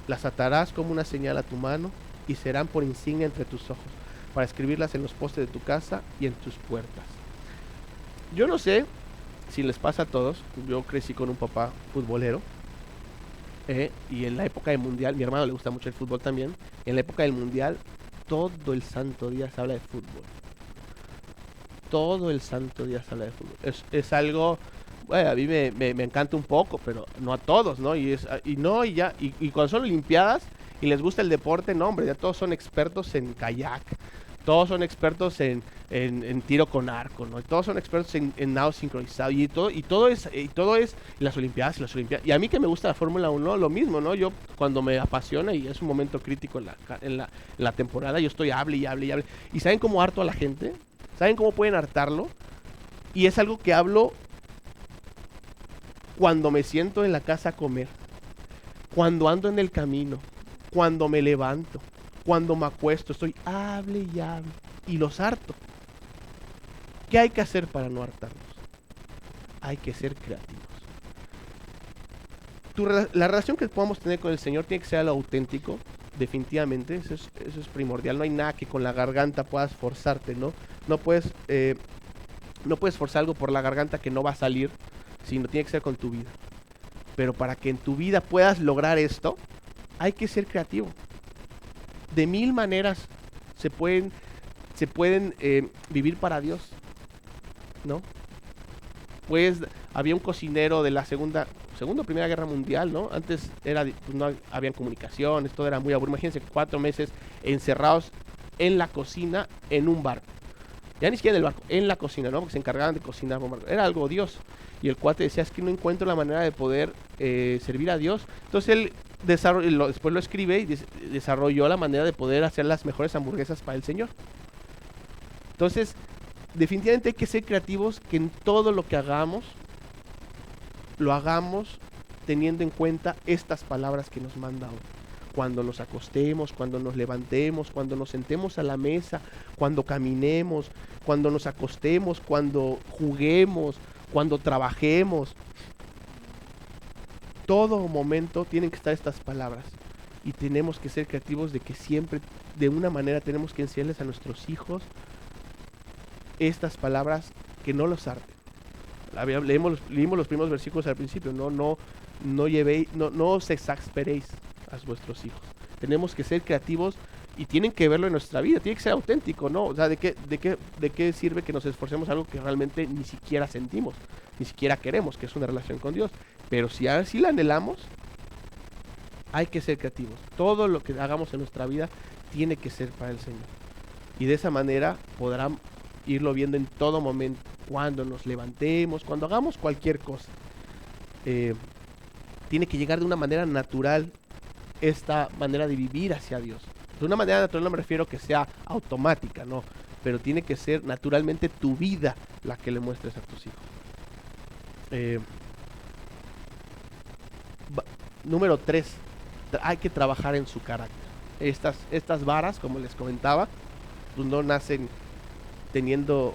Las atarás como una señal a tu mano y serán por insignia entre tus ojos, para escribirlas en los postes de tu casa y en tus puertas. Yo no sé si les pasa a todos. Yo crecí con un papá futbolero, y en la época del mundial, mi hermano le gusta mucho el fútbol también. En la época del mundial, todo el santo día se habla de fútbol. Todo el santo día se habla de fútbol. Es algo, bueno, a mí me encanta un poco, pero no a todos, ¿no? Y cuando son olimpiadas y les gusta el deporte, no, hombre, ya todos son expertos en kayak, todos son expertos en tiro con arco, ¿no? Todos son expertos en nado sincronizado y todo es las olimpiadas. Y a mí que me gusta la Fórmula 1, lo mismo, ¿no? Yo cuando me apasiona y es un momento crítico en la temporada, yo estoy hable y hable y hable. ¿Y saben cómo harto a la gente? ¿Saben cómo pueden hartarlo? Y es algo que hablo cuando me siento en la casa a comer, cuando ando en el camino, cuando me levanto, cuando me acuesto, estoy hable y hable y los harto. ¿Qué hay que hacer para no hartarnos? Hay que ser creativos. La relación que podamos tener con el Señor tiene que ser algo auténtico, definitivamente, eso es primordial. No hay nada que con la garganta puedas forzarte, ¿no? No puedes forzar algo por la garganta que no va a salir, sino tiene que ser con tu vida. Pero para que en tu vida puedas lograr esto, hay que ser creativo. De mil maneras se pueden vivir para Dios, ¿no? Pues había un cocinero de la segunda o primera guerra mundial, ¿no? Antes no habían comunicaciones, todo era muy aburrido. Imagínense 4 meses encerrados en la cocina en un barco. Ya ni siquiera en el barco, en la cocina, ¿no? Porque se encargaban de cocinar con barco. Era algo Dios. Y el cuate decía, es que no encuentro la manera de poder servir a Dios. Entonces él después lo escribe y desarrolló la manera de poder hacer las mejores hamburguesas para el Señor. Entonces, definitivamente hay que ser creativos, que en todo lo que hagamos, lo hagamos teniendo en cuenta estas palabras que nos manda hoy. Cuando nos acostemos, cuando nos levantemos, cuando nos sentemos a la mesa, cuando caminemos, cuando nos acostemos, cuando juguemos, cuando trabajemos. Todo momento tienen que estar estas palabras. Y tenemos que ser creativos de que siempre, de una manera, tenemos que enseñarles a nuestros hijos estas palabras que no los harten. Leímos los primeros versículos al principio. No os exasperéis a vuestros hijos. Tenemos que ser creativos y tienen que verlo en nuestra vida. Tiene que ser auténtico, ¿no? O sea, ¿de qué sirve que nos esforcemos algo que realmente ni siquiera sentimos, ni siquiera queremos, que es una relación con Dios? Pero si así la anhelamos, hay que ser creativos. Todo lo que hagamos en nuestra vida tiene que ser para el Señor. Y de esa manera podrán irlo viendo en todo momento, cuando nos levantemos, cuando hagamos cualquier cosa. Tiene que llegar de una manera natural esta manera de vivir hacia Dios. De una manera natural no me refiero que sea automática, no, pero tiene que ser naturalmente tu vida la que le muestres a tus hijos. Número 3, hay que trabajar en su carácter. Estas varas, como les comentaba, pues no nacen teniendo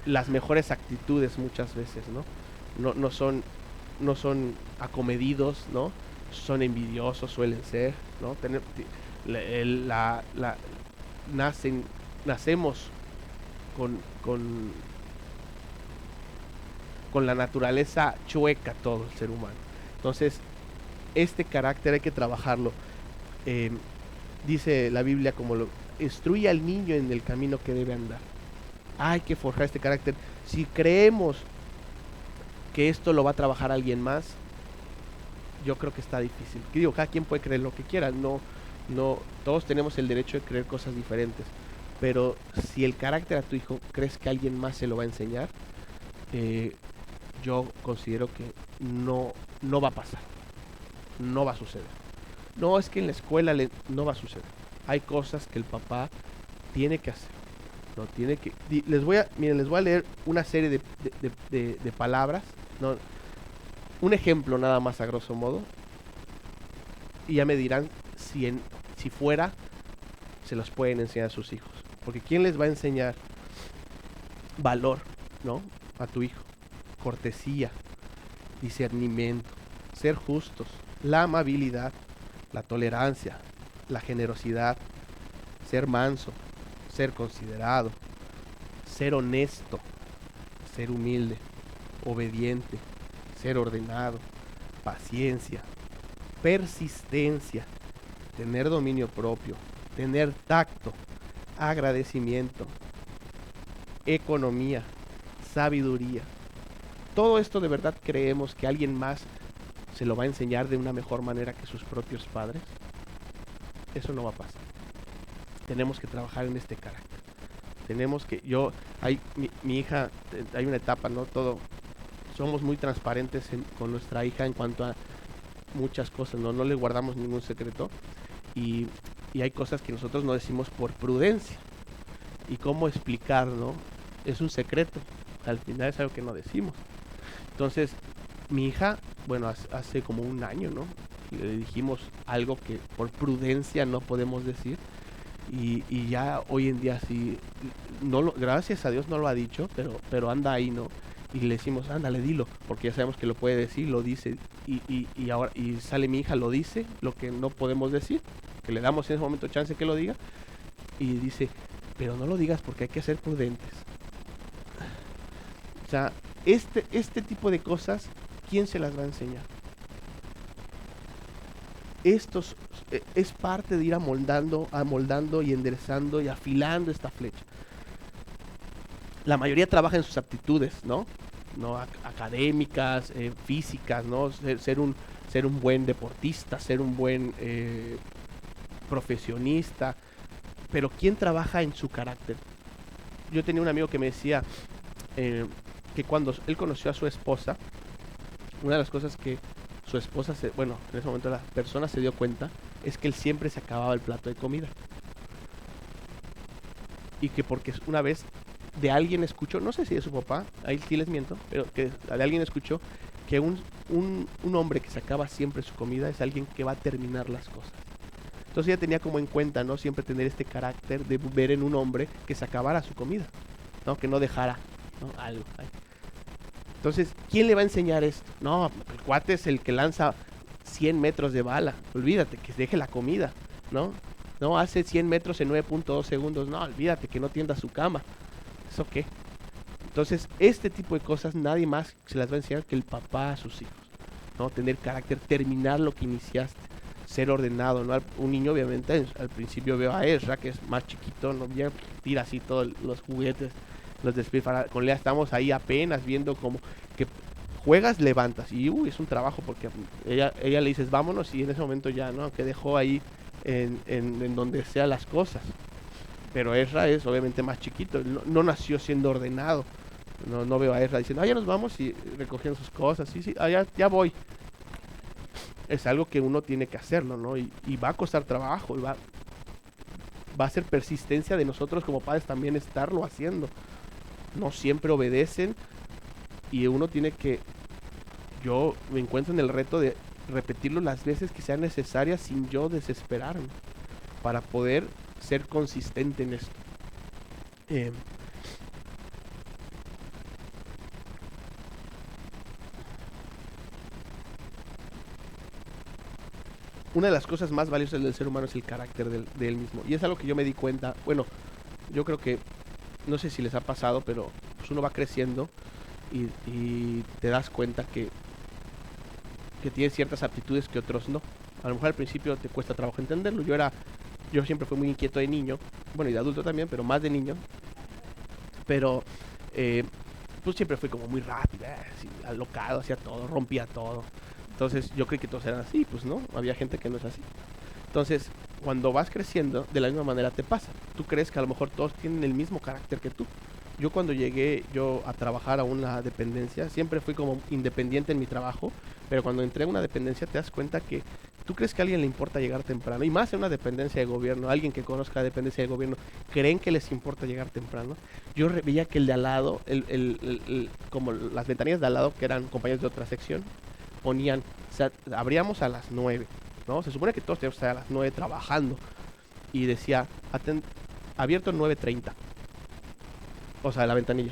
las mejores actitudes muchas veces, ¿no? No son acomedidos, ¿no? Son envidiosos, suelen ser, ¿no? Nacemos con la naturaleza chueca todo el ser humano. Entonces, este carácter hay que trabajarlo. Dice la Biblia, instruye al niño en el camino que debe andar. Hay que forjar este carácter. Si creemos que esto lo va a trabajar alguien más, yo creo que está difícil. Que digo, cada quien puede creer lo que quiera, no, todos tenemos el derecho de creer cosas diferentes, pero si el carácter a tu hijo crees que alguien más se lo va a enseñar, yo considero que no va a pasar, no va a suceder. No, es que en la escuela no va a suceder. Hay cosas que el papá tiene que hacer. No tiene que. Les voy a leer una serie de palabras, ¿no? Un ejemplo nada más a grosso modo. Y ya me dirán si fuera se los pueden enseñar a sus hijos. Porque ¿quién les va a enseñar valor, ¿no? A tu hijo, cortesía, discernimiento, ser justos, la amabilidad, la tolerancia, la generosidad, ser manso, ser considerado, ser honesto, ser humilde, obediente, ser ordenado, paciencia, persistencia, tener dominio propio, tener tacto, agradecimiento, economía, sabiduría. Todo esto de verdad creemos que alguien más se lo va a enseñar de una mejor manera que sus propios padres. Eso no va a pasar. Tenemos que trabajar en este carácter. Tenemos que, mi hija, hay una etapa, ¿no? Somos muy transparentes con nuestra hija en cuanto a muchas cosas, no le guardamos ningún secreto y hay cosas que nosotros no decimos por prudencia. Y cómo explicar, ¿no? Es un secreto, al final es algo que no decimos. Entonces, mi hija, bueno, hace como un año, ¿no? Le dijimos algo que por prudencia no podemos decir y ya hoy en día sí, gracias a Dios no lo ha dicho, pero anda ahí, ¿no? Y le decimos, ándale, dilo, porque ya sabemos que lo puede decir, lo dice, y ahora sale mi hija, lo dice, lo que no podemos decir, que le damos en ese momento chance que lo diga, y dice, pero no lo digas porque hay que ser prudentes. O sea, este tipo de cosas, ¿quién se las va a enseñar? Estos es parte de ir amoldando y enderezando y afilando esta flecha. La mayoría trabaja en sus aptitudes, ¿no? Académicas, físicas, ¿no? Ser un buen deportista, ser un buen profesionista. Pero ¿quién trabaja en su carácter? Yo tenía un amigo que me decía que cuando él conoció a su esposa, una de las cosas que su esposa, en ese momento la persona se dio cuenta, es que él siempre se acababa el plato de comida. Y que porque una vez de alguien escuchó, no sé si de su papá, ahí sí les miento, pero que de alguien escuchó que un hombre que se acaba siempre su comida es alguien que va a terminar las cosas. Entonces ella tenía como en cuenta, ¿no? Siempre tener este carácter de ver en un hombre que se acabara su comida, ¿no? Que no dejara, ¿no? Algo. Entonces, ¿quién le va a enseñar esto? No, el cuate es el que lanza 100 metros de bala. Olvídate, que deje la comida, ¿no? No, hace 100 metros en 9.2 segundos. No, olvídate, que no tienda su cama. ¿Eso qué? Entonces, este tipo de cosas nadie más se las va a enseñar que el papá a sus hijos, ¿no? Tener carácter, terminar lo que iniciaste, ser ordenado, ¿no? Un niño, obviamente, al principio veo a Ezra, que es más chiquito, ¿no? Ya tira así todos los juguetes, los despilfarra. Con Lea estamos ahí apenas viendo como que juegas, levantas, y es un trabajo, porque ella le dices vámonos, y en ese momento ya, ¿no? Que dejó ahí en donde sea las cosas. Pero Ezra es obviamente más chiquito, no nació siendo ordenado. No veo a Ezra diciendo, ya nos vamos, y recogiendo sus cosas, sí, ya voy. Es algo que uno tiene que hacerlo, ¿no? Y va a costar trabajo, va a ser persistencia de nosotros como padres también estarlo haciendo. No siempre obedecen y uno tiene que, yo me encuentro en el reto de repetirlo las veces que sean necesarias sin yo desesperarme, para poder ser consistente en esto. Una de las cosas más valiosas del ser humano es el carácter de él mismo. Y es algo que yo me di cuenta, bueno, yo creo que, no sé si les ha pasado, pero pues uno va creciendo y te das cuenta que tienes ciertas aptitudes que otros no. A lo mejor al principio te cuesta trabajo entenderlo. Yo siempre fui muy inquieto de niño, bueno, y de adulto también, pero más de niño. Pero pues siempre fui como muy rápido, así, alocado, hacía todo, rompía todo. Entonces yo creí que todos eran así, pues no, había gente que no es así. Entonces, cuando vas creciendo, de la misma manera te pasa. Tú crees que a lo mejor todos tienen el mismo carácter que tú. Yo cuando llegué a trabajar a una dependencia, siempre fui como independiente en mi trabajo, pero cuando entré a una dependencia te das cuenta que tú crees que a alguien le importa llegar temprano, y más en una dependencia de gobierno, alguien que conozca la dependencia de gobierno, creen que les importa llegar temprano. Yo veía que el de al lado, como las ventanillas de al lado, que eran compañeros de otra sección, ponían, o sea, abríamos a las 9, ¿no? Se supone que todos teníamos que estar a las 9 trabajando, y decía, abierto 9:30. O sea, la ventanilla.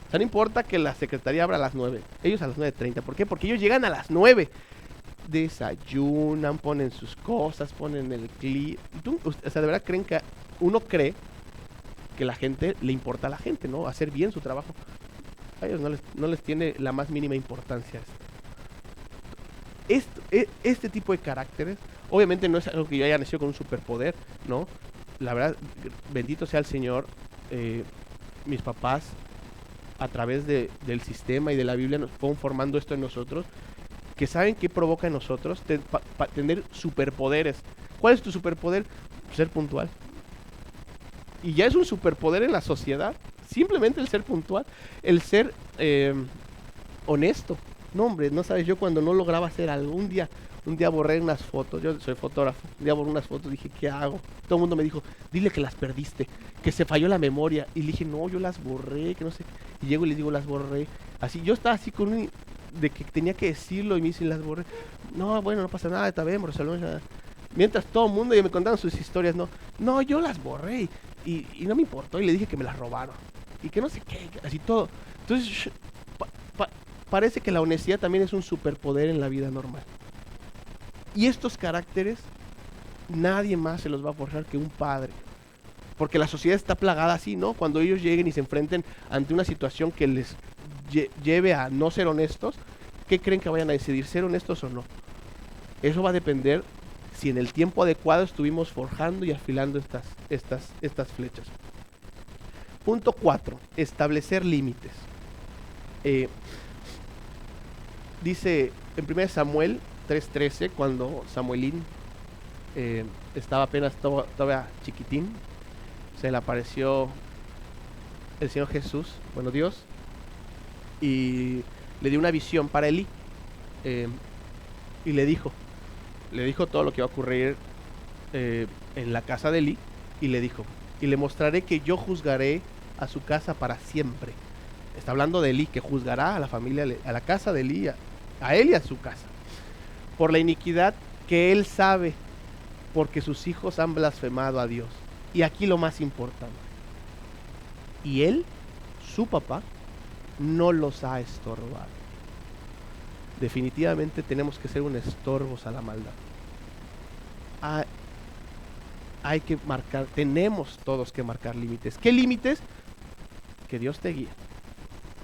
O sea, no importa que la secretaría abra a las 9, ellos a las 9:30. ¿Por qué? Porque ellos llegan a las 9, desayunan, ponen sus cosas, ponen el clip. O sea, de verdad creen que uno cree que la gente le importa a la gente, ¿no? Hacer bien su trabajo. A ellos no les tiene la más mínima importancia este tipo de caracteres. Obviamente no es algo que yo haya nacido con un superpoder, ¿no? La verdad, bendito sea el Señor, mis papás, a través del sistema y de la Biblia, nos fueron formando esto en nosotros, que saben qué provoca en nosotros tener superpoderes. ¿Cuál es tu superpoder? Ser puntual. Y ya es un superpoder en la sociedad, simplemente el ser puntual, el ser honesto. No, hombre, no sabes, yo cuando no lograba hacer algo, un día borré unas fotos, yo soy fotógrafo, un día borré unas fotos, dije, ¿qué hago? Todo el mundo me dijo, dile que las perdiste, que se falló la memoria, y le dije, no, yo las borré, que no sé, y llego y le digo, las borré, así, yo estaba así con de que tenía que decirlo, y me dicen, las borré, no, bueno, no pasa nada, está bien, Rosalón, mientras todo el mundo, y me contaban sus historias, no, yo las borré, y no me importó, y le dije que me las robaron, y que no sé qué, así todo, entonces, parece que la honestidad también es un superpoder en la vida normal. Y estos caracteres nadie más se los va a forjar que un padre. Porque la sociedad está plagada así, ¿no? Cuando ellos lleguen y se enfrenten ante una situación que les lleve a no ser honestos, ¿qué creen que vayan a decidir? ¿Ser honestos o no? Eso va a depender si en el tiempo adecuado estuvimos forjando y afilando estas flechas. Punto 4. Establecer límites. Dice en 1 Samuel 3:13, cuando Samuelín estaba apenas todavía chiquitín, se le apareció el Señor Jesús, bueno, Dios, y le dio una visión para Elí, y le dijo todo lo que va a ocurrir en la casa de Elí, y le dijo, y le mostraré que yo juzgaré a su casa para siempre. Está hablando de Elí, que juzgará a la familia, a la casa de Elí, a él y a su casa, por la iniquidad que él sabe, porque sus hijos han blasfemado a Dios. Y aquí lo más importante, y él, su papá, no los ha estorbado. Definitivamente tenemos que ser un estorbos a la maldad. Hay que marcar, tenemos todos que marcar límites. ¿Qué límites? Que Dios te guíe.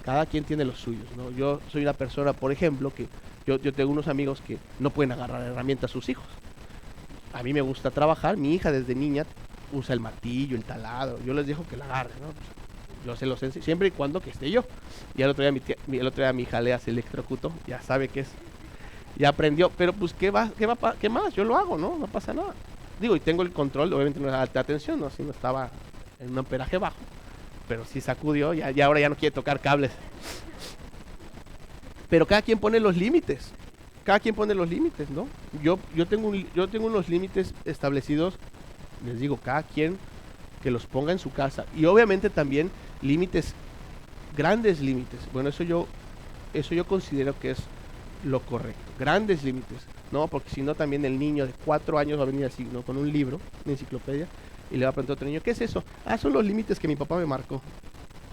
Cada quien tiene los suyos, ¿no? Yo soy una persona, por ejemplo, que yo tengo unos amigos que no pueden agarrar herramientas a sus hijos. A mí me gusta trabajar, mi hija desde niña usa el martillo, el taladro, yo les dejo que la agarren, ¿no? Pues, yo se los enseño, siempre y cuando que esté yo. Y el otro día mi hija le hace electrocuto, ya sabe qué es, ya aprendió, pero pues ¿qué más? Yo lo hago, ¿no? No pasa nada. Digo, y tengo el control, obviamente no es alta tensión, ¿no? Si no estaba en un amperaje bajo, pero sí sacudió, ya ahora ya no quiere tocar cables. Pero cada quien pone los límites. ¿No? Yo tengo unos límites establecidos, les digo, cada quien que los ponga en su casa. Y obviamente también límites, grandes límites. Bueno, eso yo considero que es lo correcto. Grandes límites, ¿no? Porque si no también el niño de 4 años va a venir así, ¿no? Con un libro, una enciclopedia, y le va a preguntar a otro niño, ¿qué es eso? Son los límites que mi papá me marcó.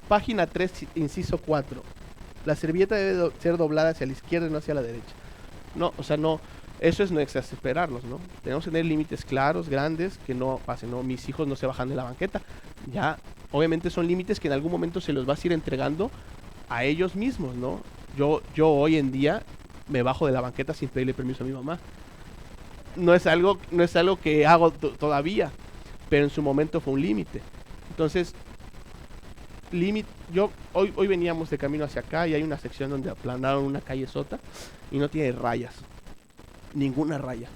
Página 3, inciso 4. La servilleta debe ser doblada hacia la izquierda y no hacia la derecha. No, o sea, no, eso es no exasperarnos, ¿no? Tenemos que tener límites claros, grandes, que no pasen, ¿no? Mis hijos no se bajan de la banqueta. Ya, obviamente son límites que en algún momento se los vas a ir entregando a ellos mismos, ¿no? Yo hoy en día me bajo de la banqueta sin pedirle permiso a mi mamá. No es algo que hago todavía, pero en su momento fue un límite. Entonces, hoy veníamos de camino hacia acá y hay una sección donde aplanaron una calle sota y no tiene rayas, ninguna raya.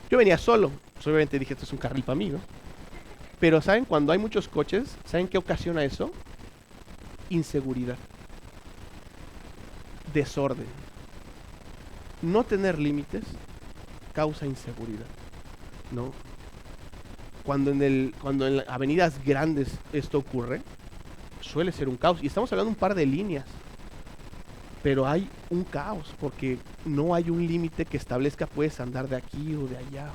Yo venía solo, pues obviamente dije, esto es un carril para mí, ¿no? Pero ¿saben? Cuando hay muchos coches, ¿saben qué ocasiona eso? Inseguridad, desorden. No tener límites causa inseguridad, ¿no? Cuando en avenidas grandes esto ocurre, suele ser un caos. Y estamos hablando de un par de líneas, pero hay un caos porque no hay un límite que establezca puedes andar de aquí o de allá.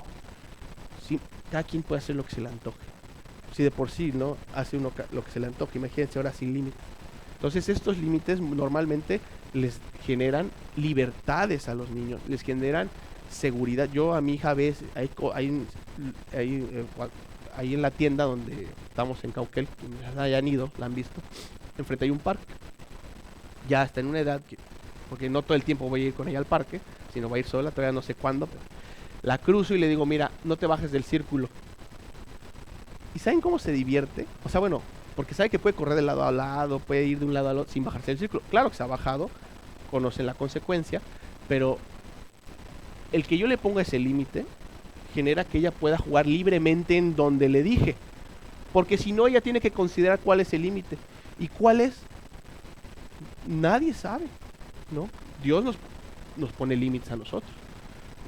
Sí, cada quien puede hacer lo que se le antoje. Si de por sí no hace uno lo que se le antoje, imagínense ahora sin límite. Entonces estos límites normalmente les generan libertades a los niños, les generan seguridad. Yo a mi hija ves, ahí en la tienda donde estamos en Cauquel, quienes hayan ido, la han visto, enfrente hay un parque. Ya está en una edad porque no todo el tiempo voy a ir con ella al parque, sino va a ir sola, todavía no sé cuándo, pero la cruzo y le digo, mira, no te bajes del círculo. ¿Y saben cómo se divierte? O sea, bueno, porque sabe que puede correr de lado a lado, puede ir de un lado al otro sin bajarse del círculo. Claro que se ha bajado, conocen la consecuencia, pero el que yo le ponga ese límite genera que ella pueda jugar libremente en donde le dije. Porque si no, ella tiene que considerar cuál es el límite. ¿Y cuál es? Nadie sabe, ¿no? Dios nos pone límites a nosotros,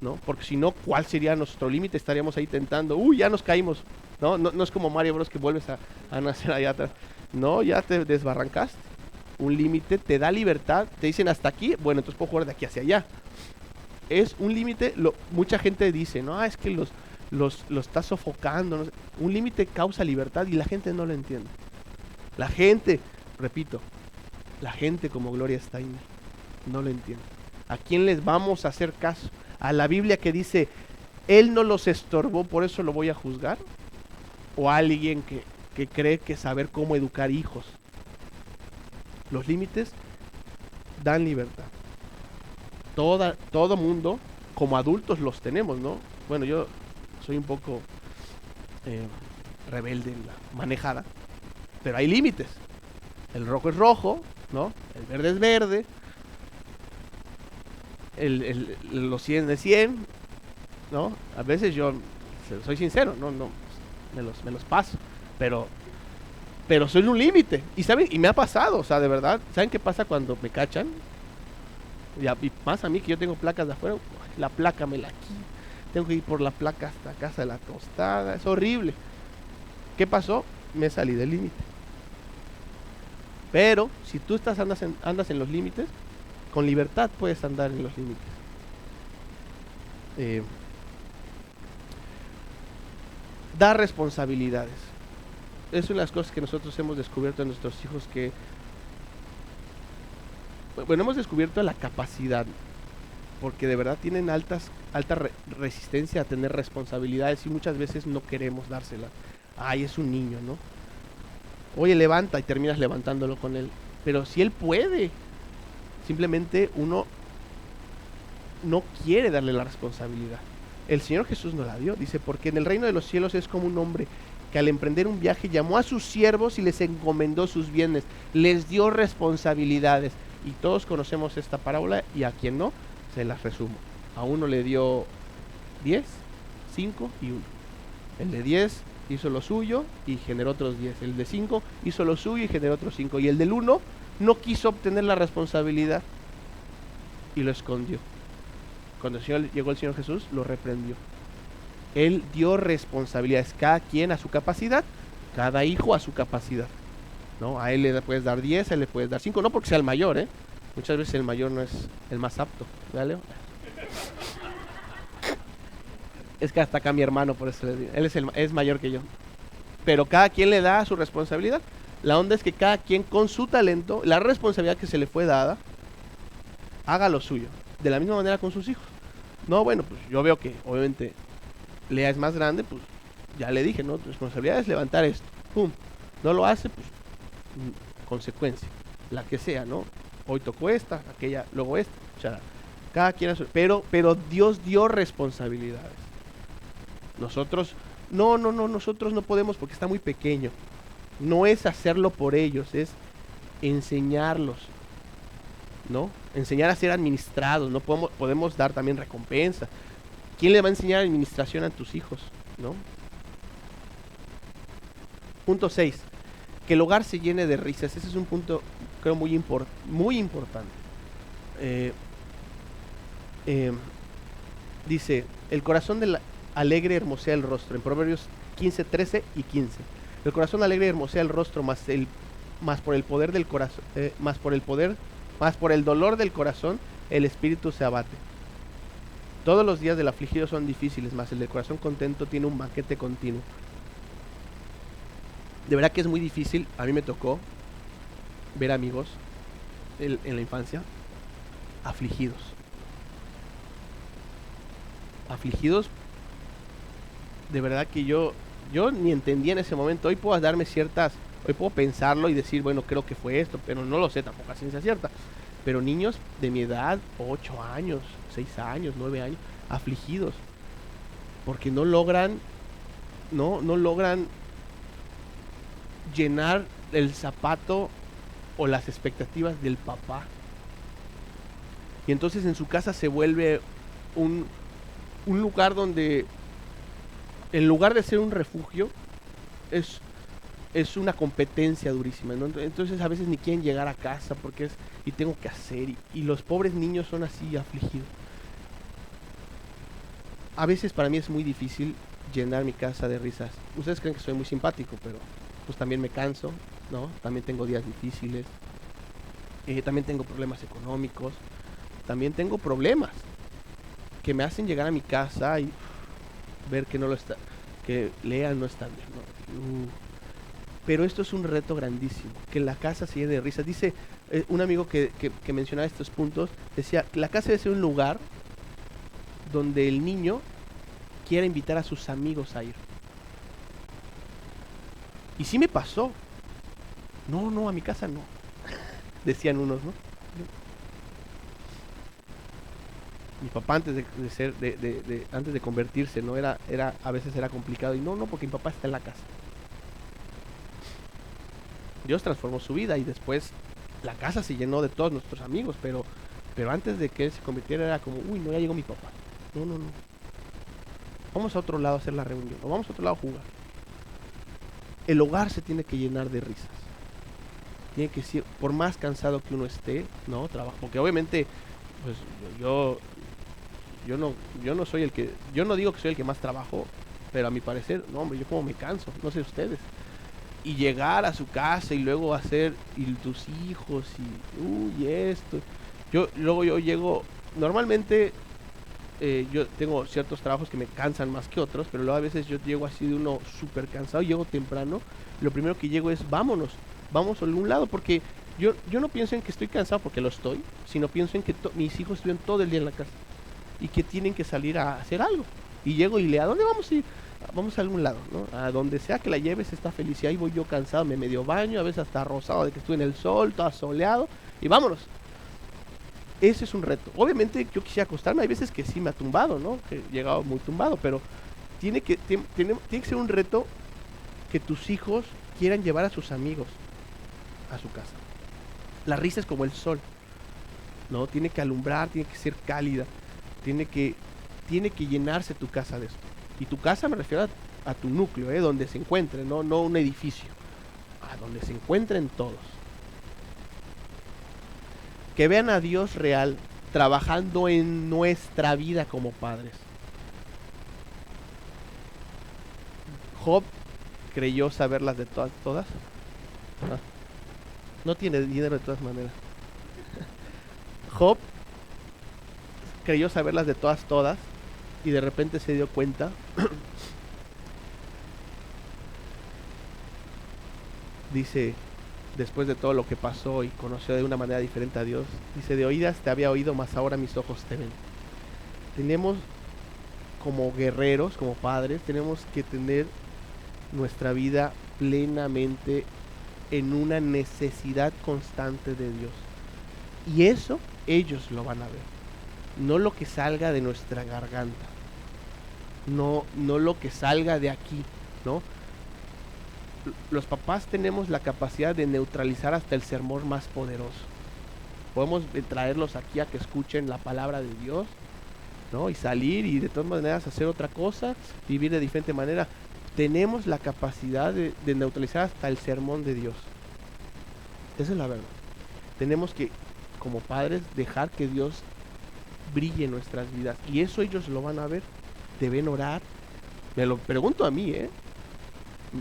¿no? Porque si no, ¿cuál sería nuestro límite? Estaríamos ahí tentando, ya nos caímos, ¿no? No es como Mario Bros que vuelves a nacer allá atrás. No, ya te desbarrancaste. Un límite te da libertad, te dicen hasta aquí, bueno, entonces puedo jugar de aquí hacia allá. Es un límite, mucha gente dice, no, es que los está sofocando. No sé. Un límite causa libertad y la gente no lo entiende. La gente, repito, la gente como Gloria Steiner no lo entiende. ¿A quién les vamos a hacer caso? ¿A la Biblia que dice, Él no los estorbó, por eso lo voy a juzgar? ¿O a alguien que cree que saber cómo educar hijos? Los límites dan libertad. Todo mundo, como adultos, los tenemos, ¿no? Bueno, yo soy un poco rebelde en la manejada, pero hay límites. El rojo es rojo, ¿no? El verde es verde. Los 100 es 100, ¿no? A veces yo soy sincero, no me los paso, pero soy un límite. Y saben, y me ha pasado, o sea, de verdad, ¿saben qué pasa cuando me cachan? Y más a mí que yo tengo placas de afuera, la placa me la quito, tengo que ir por la placa hasta casa de la tostada, es horrible. ¿Qué pasó? Me salí del límite. Pero si tú andas en los límites, con libertad puedes andar en los límites. Da responsabilidades. Es una de las cosas que nosotros hemos descubierto en nuestros hijos, que hemos descubierto la capacidad, porque de verdad tienen alta resistencia a tener responsabilidades y muchas veces no queremos dárselas. Ay, es un niño, ¿no? Oye, levanta, y terminas levantándolo con él. Pero si él puede, simplemente uno no quiere darle la responsabilidad. El Señor Jesús nos la dio, dice, porque en el reino de los cielos es como un hombre que al emprender un viaje llamó a sus siervos y les encomendó sus bienes, les dio responsabilidades. Y todos conocemos esta parábola, y a quien no, se las resumo. A uno le dio 10, 5 y 1. El de 10 hizo lo suyo y generó otros 10. El de 5 hizo lo suyo y generó otros 5. Y el del 1 no quiso obtener la responsabilidad y lo escondió. Cuando llegó el Señor Jesús, lo reprendió. Él dio responsabilidades, cada quien a su capacidad, cada hijo a su capacidad, ¿no? A él le puedes dar 10, a él le puedes dar 5, no porque sea el mayor, ¿eh? Muchas veces el mayor no es el más apto, ¿vale? Es que hasta acá mi hermano, por eso le digo, él es mayor que yo. Pero cada quien le da su responsabilidad. La onda es que cada quien con su talento, la responsabilidad que se le fue dada, haga lo suyo. De la misma manera con sus hijos. No, bueno, pues yo veo que obviamente Lea es más grande, pues ya le dije, ¿no? Tu responsabilidad es levantar esto. ¡Pum! No lo hace, pues consecuencia, la que sea, ¿no? Hoy tocó esta, aquella, luego esta. O sea, cada quien hace, pero Dios dio responsabilidades. Nosotros, nosotros no podemos porque está muy pequeño. No es hacerlo por ellos, es enseñarlos, ¿no? Enseñar a ser administrados. No podemos dar también recompensa. ¿Quién le va a enseñar administración a tus hijos, no? Punto 6. Que el hogar se llene de risas. Ese es un punto, creo, muy importante. Dice, el corazón del alegre hermosea el rostro. En Proverbios 15, 13 y 15. El corazón alegre hermosea el rostro, más por el poder del corazón, más por el dolor del corazón, el espíritu se abate. Todos los días del afligido son difíciles, mas el del corazón contento tiene un banquete continuo. De verdad que es muy difícil. A mí me tocó ver amigos en la infancia afligidos. Afligidos, de verdad que yo ni entendía en ese momento. Hoy puedo darme hoy puedo pensarlo y decir, bueno, creo que fue esto, pero no lo sé tampoco a ciencia cierta. Pero niños de mi edad, 8 años, 6 años, 9 años, afligidos, porque no logran llenar el zapato o las expectativas del papá. Y entonces en su casa se vuelve un lugar donde, en lugar de ser un refugio, es una competencia durísima, ¿no? Entonces a veces ni quieren llegar a casa porque y tengo que hacer, y los pobres niños son así afligidos. A veces para mí es muy difícil llenar mi casa de risas. Ustedes creen que soy muy simpático, pero pues también me canso, ¿no? También tengo días difíciles, también tengo problemas económicos, también tengo problemas que me hacen llegar a mi casa y ver que no lo está, que Lea no está bien, ¿no? Pero esto es un reto grandísimo, que la casa se llene de risas. Dice un amigo que mencionaba estos puntos, decía, la casa debe ser un lugar donde el niño quiera invitar a sus amigos a ir. Y sí me pasó. No, a mi casa no. Decían unos, ¿no? Mi papá antes antes de convertirse, ¿no? A veces era complicado. Y no, porque mi papá está en la casa. Dios transformó su vida y después la casa se llenó de todos nuestros amigos, pero antes de que él se convirtiera era como, uy, no, ya llegó mi papá. No. Vamos a otro lado a hacer la reunión, o vamos a otro lado a jugar. El hogar se tiene que llenar de risas. Tiene que ser, por más cansado que uno esté, ¿no? Trabajo, porque obviamente, pues yo no soy yo no digo que soy el que más trabajo, pero a mi parecer, no, hombre, yo como me canso, no sé ustedes. Y llegar a su casa y luego hacer, y tus hijos, y esto. Luego yo llego, normalmente yo tengo ciertos trabajos que me cansan más que otros, pero luego a veces yo llego así de uno súper cansado, llego temprano, lo primero que llego es vamos a algún lado, porque yo no pienso en que estoy cansado porque lo estoy, sino pienso en que mis hijos estuvieron todo el día en la casa y que tienen que salir a hacer algo. Y llego y ¿a dónde vamos a ir? Vamos a algún lado, ¿no? A donde sea que la lleves está feliz. Y ahí voy yo cansado, me medio baño, a veces hasta rosado de que estuve en el sol, todo soleado, y vámonos. Ese es un reto. Obviamente yo quisiera acostarme, hay veces que sí me ha tumbado, ¿no? Que he llegado muy tumbado, pero tiene que ser un reto que tus hijos quieran llevar a sus amigos a su casa. La risa es como el sol, ¿no? Tiene que alumbrar, tiene que ser cálida, tiene que llenarse tu casa de esto. Y tu casa me refiero a tu núcleo, donde se encuentren, no un edificio, a donde se encuentren todos. Que vean a Dios real trabajando en nuestra vida como padres. Job creyó saberlas de todas. No tiene dinero de todas maneras. Job creyó saberlas de todas, y de repente se dio cuenta dice, después de todo lo que pasó y conoció de una manera diferente a Dios, dice, de oídas te había oído, mas ahora mis ojos te ven. Tenemos, como guerreros, como padres, tenemos que tener nuestra vida plenamente en una necesidad constante de Dios. Y eso ellos lo van a ver. No lo que salga de nuestra garganta. No lo que salga de aquí, ¿no? Los papás tenemos la capacidad de neutralizar hasta el sermón más poderoso. Podemos traerlos aquí a que escuchen la palabra de Dios, ¿no? Y salir y de todas maneras hacer otra cosa, vivir de diferente manera. Tenemos la capacidad de neutralizar hasta el sermón de Dios. Esa es la verdad. Tenemos que, como padres, dejar que Dios brille en nuestras vidas. Y eso ellos lo van a ver. Te ven orar. Me lo pregunto a mí,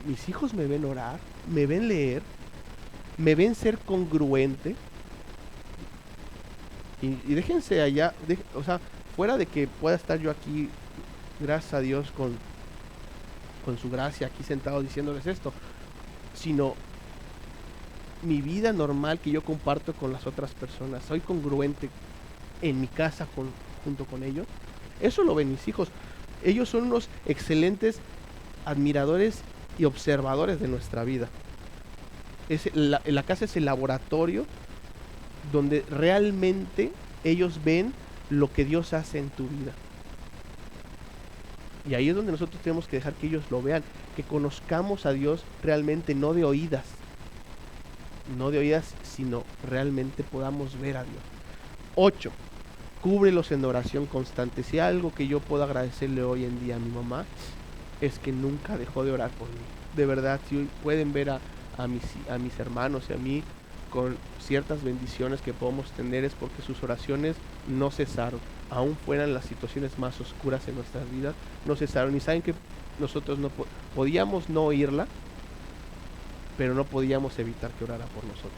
mis hijos me ven orar, me ven leer, me ven ser congruente. Y déjense allá, o sea, fuera de que pueda estar yo aquí, gracias a Dios, con su gracia, aquí sentado diciéndoles esto, sino mi vida normal que yo comparto con las otras personas, soy congruente en mi casa junto con ellos. Eso lo ven mis hijos. Ellos son unos excelentes admiradores y observadores de nuestra vida. La casa es el laboratorio donde realmente ellos ven lo que Dios hace en tu vida. Y ahí es donde nosotros tenemos que dejar que ellos lo vean, que conozcamos a Dios realmente, no de oídas, sino realmente podamos ver a Dios. 8. Cúbrelos en oración constante. Si hay algo que yo puedo agradecerle hoy en día a mi mamá, es que nunca dejó de orar por mí. De verdad, si hoy pueden ver a mis hermanos y a mí con ciertas bendiciones que podemos tener, es porque sus oraciones no cesaron. Aún fueran las situaciones más oscuras en nuestras vidas, no cesaron. Y saben que nosotros no podíamos no oírla, pero no podíamos evitar que orara por nosotros.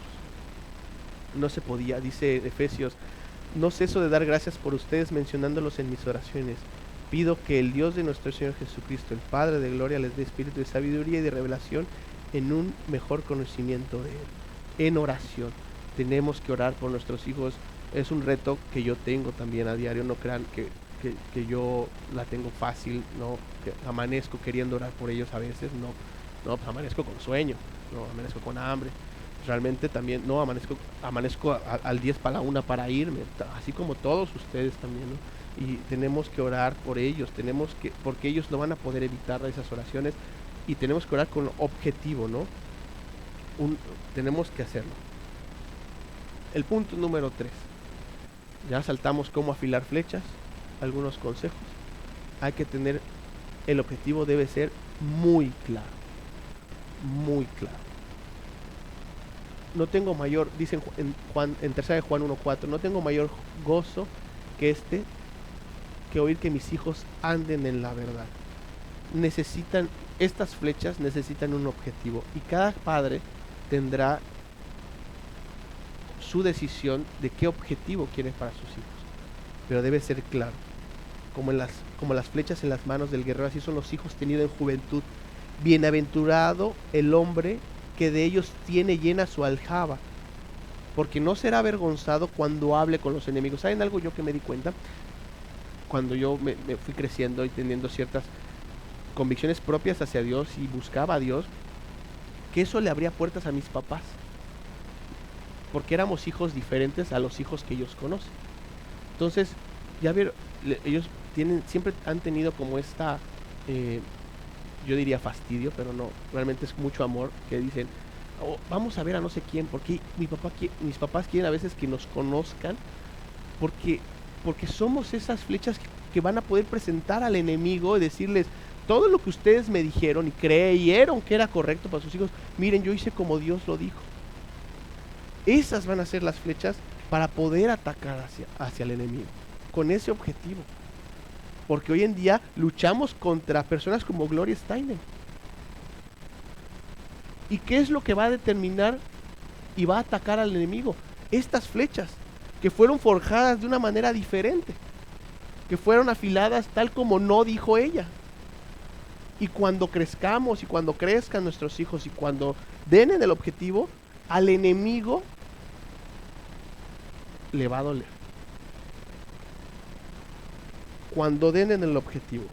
No se podía, dice Efesios: no ceso de dar gracias por ustedes, mencionándolos en mis oraciones. Pido que el Dios de nuestro Señor Jesucristo, el Padre de gloria, les dé espíritu de sabiduría y de revelación en un mejor conocimiento de Él. En oración. Tenemos que orar por nuestros hijos. Es un reto que yo tengo también a diario. No crean que yo la tengo fácil, no, que amanezco queriendo orar por ellos a veces. No, pues amanezco con sueño, no, amanezco con hambre. Realmente también, no, amanezco al 10 para la 1 para irme, así como todos ustedes también, ¿no? Y tenemos que orar por ellos, porque ellos no van a poder evitar esas oraciones, y tenemos que orar con objetivo, ¿no? Tenemos que hacerlo. El punto número 3. Ya saltamos cómo afilar flechas, algunos consejos. Hay que tener, el objetivo debe ser muy claro, muy claro. No tengo mayor, dicen en 3 de Juan 1:4, no tengo mayor gozo que oír que mis hijos anden en la verdad. Estas flechas necesitan un objetivo, y cada padre tendrá su decisión de qué objetivo quiere para sus hijos, pero debe ser claro. Como las flechas en las manos del guerrero, así son los hijos tenidos en juventud. Bienaventurado el hombre que de ellos tiene llena su aljaba, porque no será avergonzado cuando hable con los enemigos. ¿Saben algo yo que me di cuenta? Cuando yo me fui creciendo y teniendo ciertas convicciones propias hacia Dios y buscaba a Dios, que eso le abría puertas a mis papás, porque éramos hijos diferentes a los hijos que ellos conocen. Entonces, ya ver, ellos siempre han tenido como esta, yo diría fastidio, pero no, realmente es mucho amor, que dicen: oh, vamos a ver a no sé quién, porque mis papás quieren a veces que nos conozcan, porque somos esas flechas que van a poder presentar al enemigo y decirles: todo lo que ustedes me dijeron y creyeron que era correcto para sus hijos, miren, yo hice como Dios lo dijo. Esas van a ser las flechas para poder atacar hacia el enemigo, con ese objetivo. Porque hoy en día luchamos contra personas como Gloria Steinem. ¿Y qué es lo que va a determinar y va a atacar al enemigo? Estas flechas, que fueron forjadas de una manera diferente, que fueron afiladas tal como no dijo ella. Y cuando crezcamos y cuando crezcan nuestros hijos y cuando den en el objetivo, al enemigo le va a doler. Cuando den en el objetivo,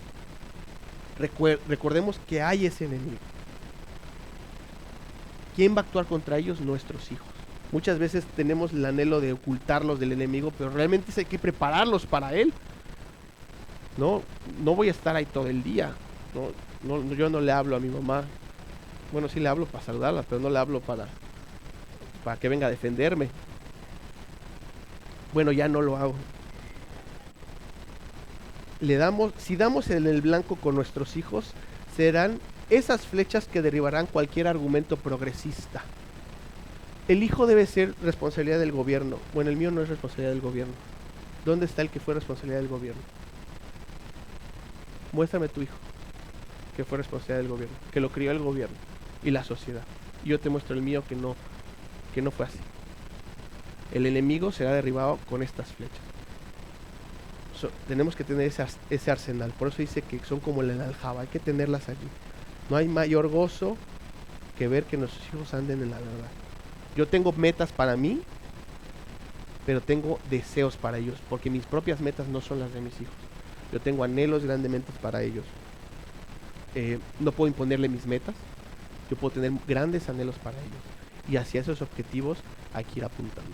recordemos que hay ese enemigo. ¿Quién va a actuar contra ellos? Nuestros hijos. Muchas veces tenemos el anhelo de ocultarlos del enemigo, pero realmente hay que prepararlos para él. No voy a estar ahí todo el día. Yo no le hablo a mi mamá. Bueno, sí le hablo para saludarla, pero no le hablo para que venga a defenderme. Bueno, ya no lo hago. Si damos en el blanco con nuestros hijos, serán esas flechas que derribarán cualquier argumento progresista. El hijo debe ser responsabilidad del gobierno. Bueno, el mío no es responsabilidad del gobierno. ¿Dónde está el que fue responsabilidad del gobierno? Muéstrame tu hijo que fue responsabilidad del gobierno, que lo crió el gobierno y la sociedad. Y yo te muestro el mío que no fue así. El enemigo será derribado con estas flechas. Tenemos que tener ese arsenal. Por eso dice que son como el aljaba. Hay que tenerlas allí. No hay mayor gozo que ver que nuestros hijos anden en la verdad. Yo tengo metas para mí, pero tengo deseos para ellos, porque mis propias metas no son las de mis hijos. Yo tengo anhelos grandemente para ellos. No puedo imponerle mis metas, yo puedo tener grandes anhelos para ellos. Y hacia esos objetivos hay que ir apuntando.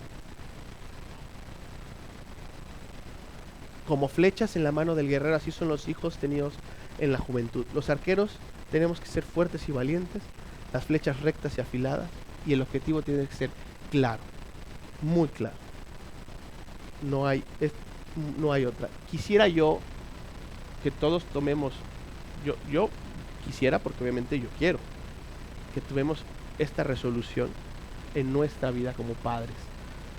Como flechas en la mano del guerrero, así son los hijos tenidos en la juventud. Los arqueros tenemos que ser fuertes y valientes, las flechas rectas y afiladas, y el objetivo tiene que ser claro, muy claro. No hay otra. Quisiera yo que todos tomemos, yo quisiera, porque obviamente yo quiero, que tomemos esta resolución en nuestra vida como padres.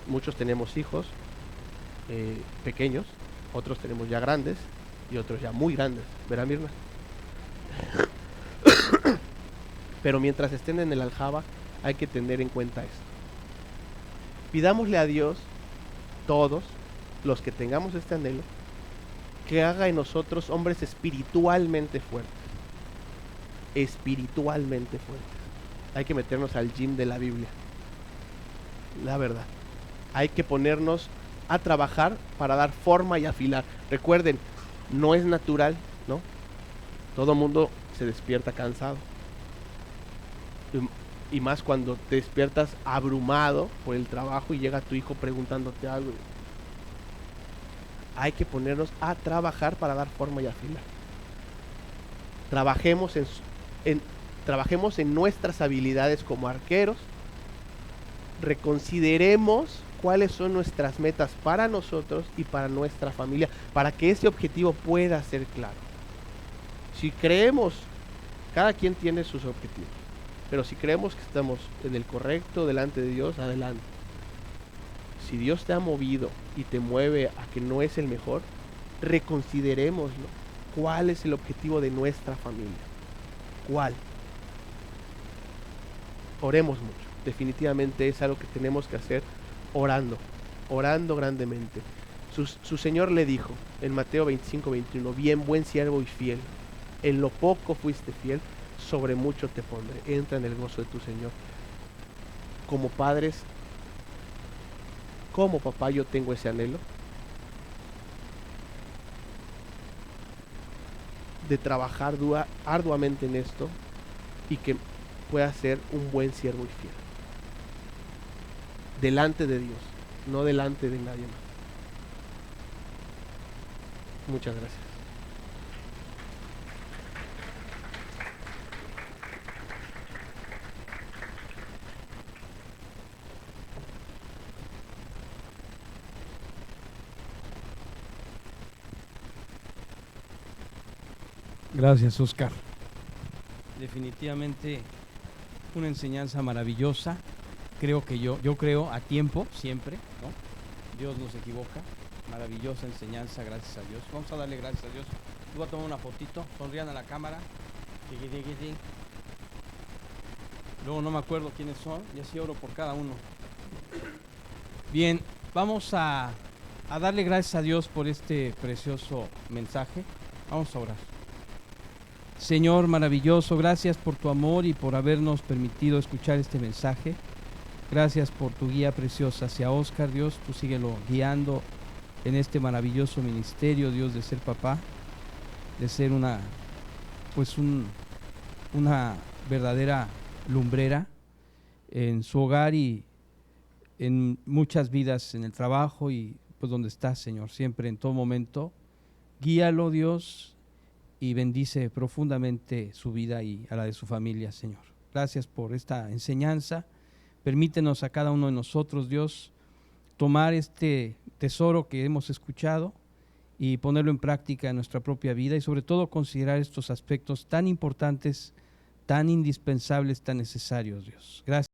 Muchos tenemos hijos pequeños, otros tenemos ya grandes y otros ya muy grandes, ¿verdad, Mirna? Pero mientras estén en el aljaba hay que tener en cuenta esto. Pidámosle a Dios, todos los que tengamos este anhelo, que haga en nosotros hombres espiritualmente fuertes. Espiritualmente fuertes. Hay que meternos al gym de la Biblia. La verdad. Hay que ponernos a trabajar para dar forma y afilar. Recuerden, no es natural, ¿no? Todo mundo se despierta cansado. Y más cuando te despiertas abrumado por el trabajo y llega tu hijo preguntándote algo. Hay que ponernos a trabajar para dar forma y afilar. Trabajemos en nuestras habilidades como arqueros. Reconsideremos cuáles son nuestras metas para nosotros y para nuestra familia, para que ese objetivo pueda ser claro. Si creemos, cada quien tiene sus objetivos, pero si creemos que estamos en el correcto delante de Dios, adelante. Si Dios te ha movido y te mueve a que no es el mejor, reconsiderémoslo. ¿Cuál es el objetivo de nuestra familia? ¿Cuál? Oremos mucho. Definitivamente es algo que tenemos que hacer orando grandemente. Su Señor le dijo en Mateo 25:21, bien, buen siervo y fiel, en lo poco fuiste fiel, sobre mucho te pondré. Entra en el gozo de tu Señor. Como padres, como papá, yo tengo ese anhelo de trabajar arduamente en esto y que pueda ser un buen siervo y fiel delante de Dios, no delante de nadie más. Muchas gracias. Gracias, Oscar. Definitivamente una enseñanza maravillosa. Creo que yo creo a tiempo, siempre, ¿no? Dios no se equivoca. Maravillosa enseñanza, gracias a Dios. Vamos a darle gracias a Dios. Voy a tomar una fotito, sonrían a la cámara. Luego no me acuerdo quiénes son y así oro por cada uno. Bien, vamos a darle gracias a Dios por este precioso mensaje. Vamos a orar. Señor maravilloso, gracias por tu amor y por habernos permitido escuchar este mensaje. Gracias por tu guía preciosa hacia Oscar, Dios. Tú síguelo guiando en este maravilloso ministerio, Dios, de ser papá, de ser una verdadera lumbrera en su hogar y en muchas vidas, en el trabajo y pues donde estás, Señor, siempre, en todo momento. Guíalo, Dios, y bendice profundamente su vida y a la de su familia, Señor. Gracias por esta enseñanza. Permítenos a cada uno de nosotros, Dios, tomar este tesoro que hemos escuchado y ponerlo en práctica en nuestra propia vida y sobre todo considerar estos aspectos tan importantes, tan indispensables, tan necesarios, Dios. Gracias.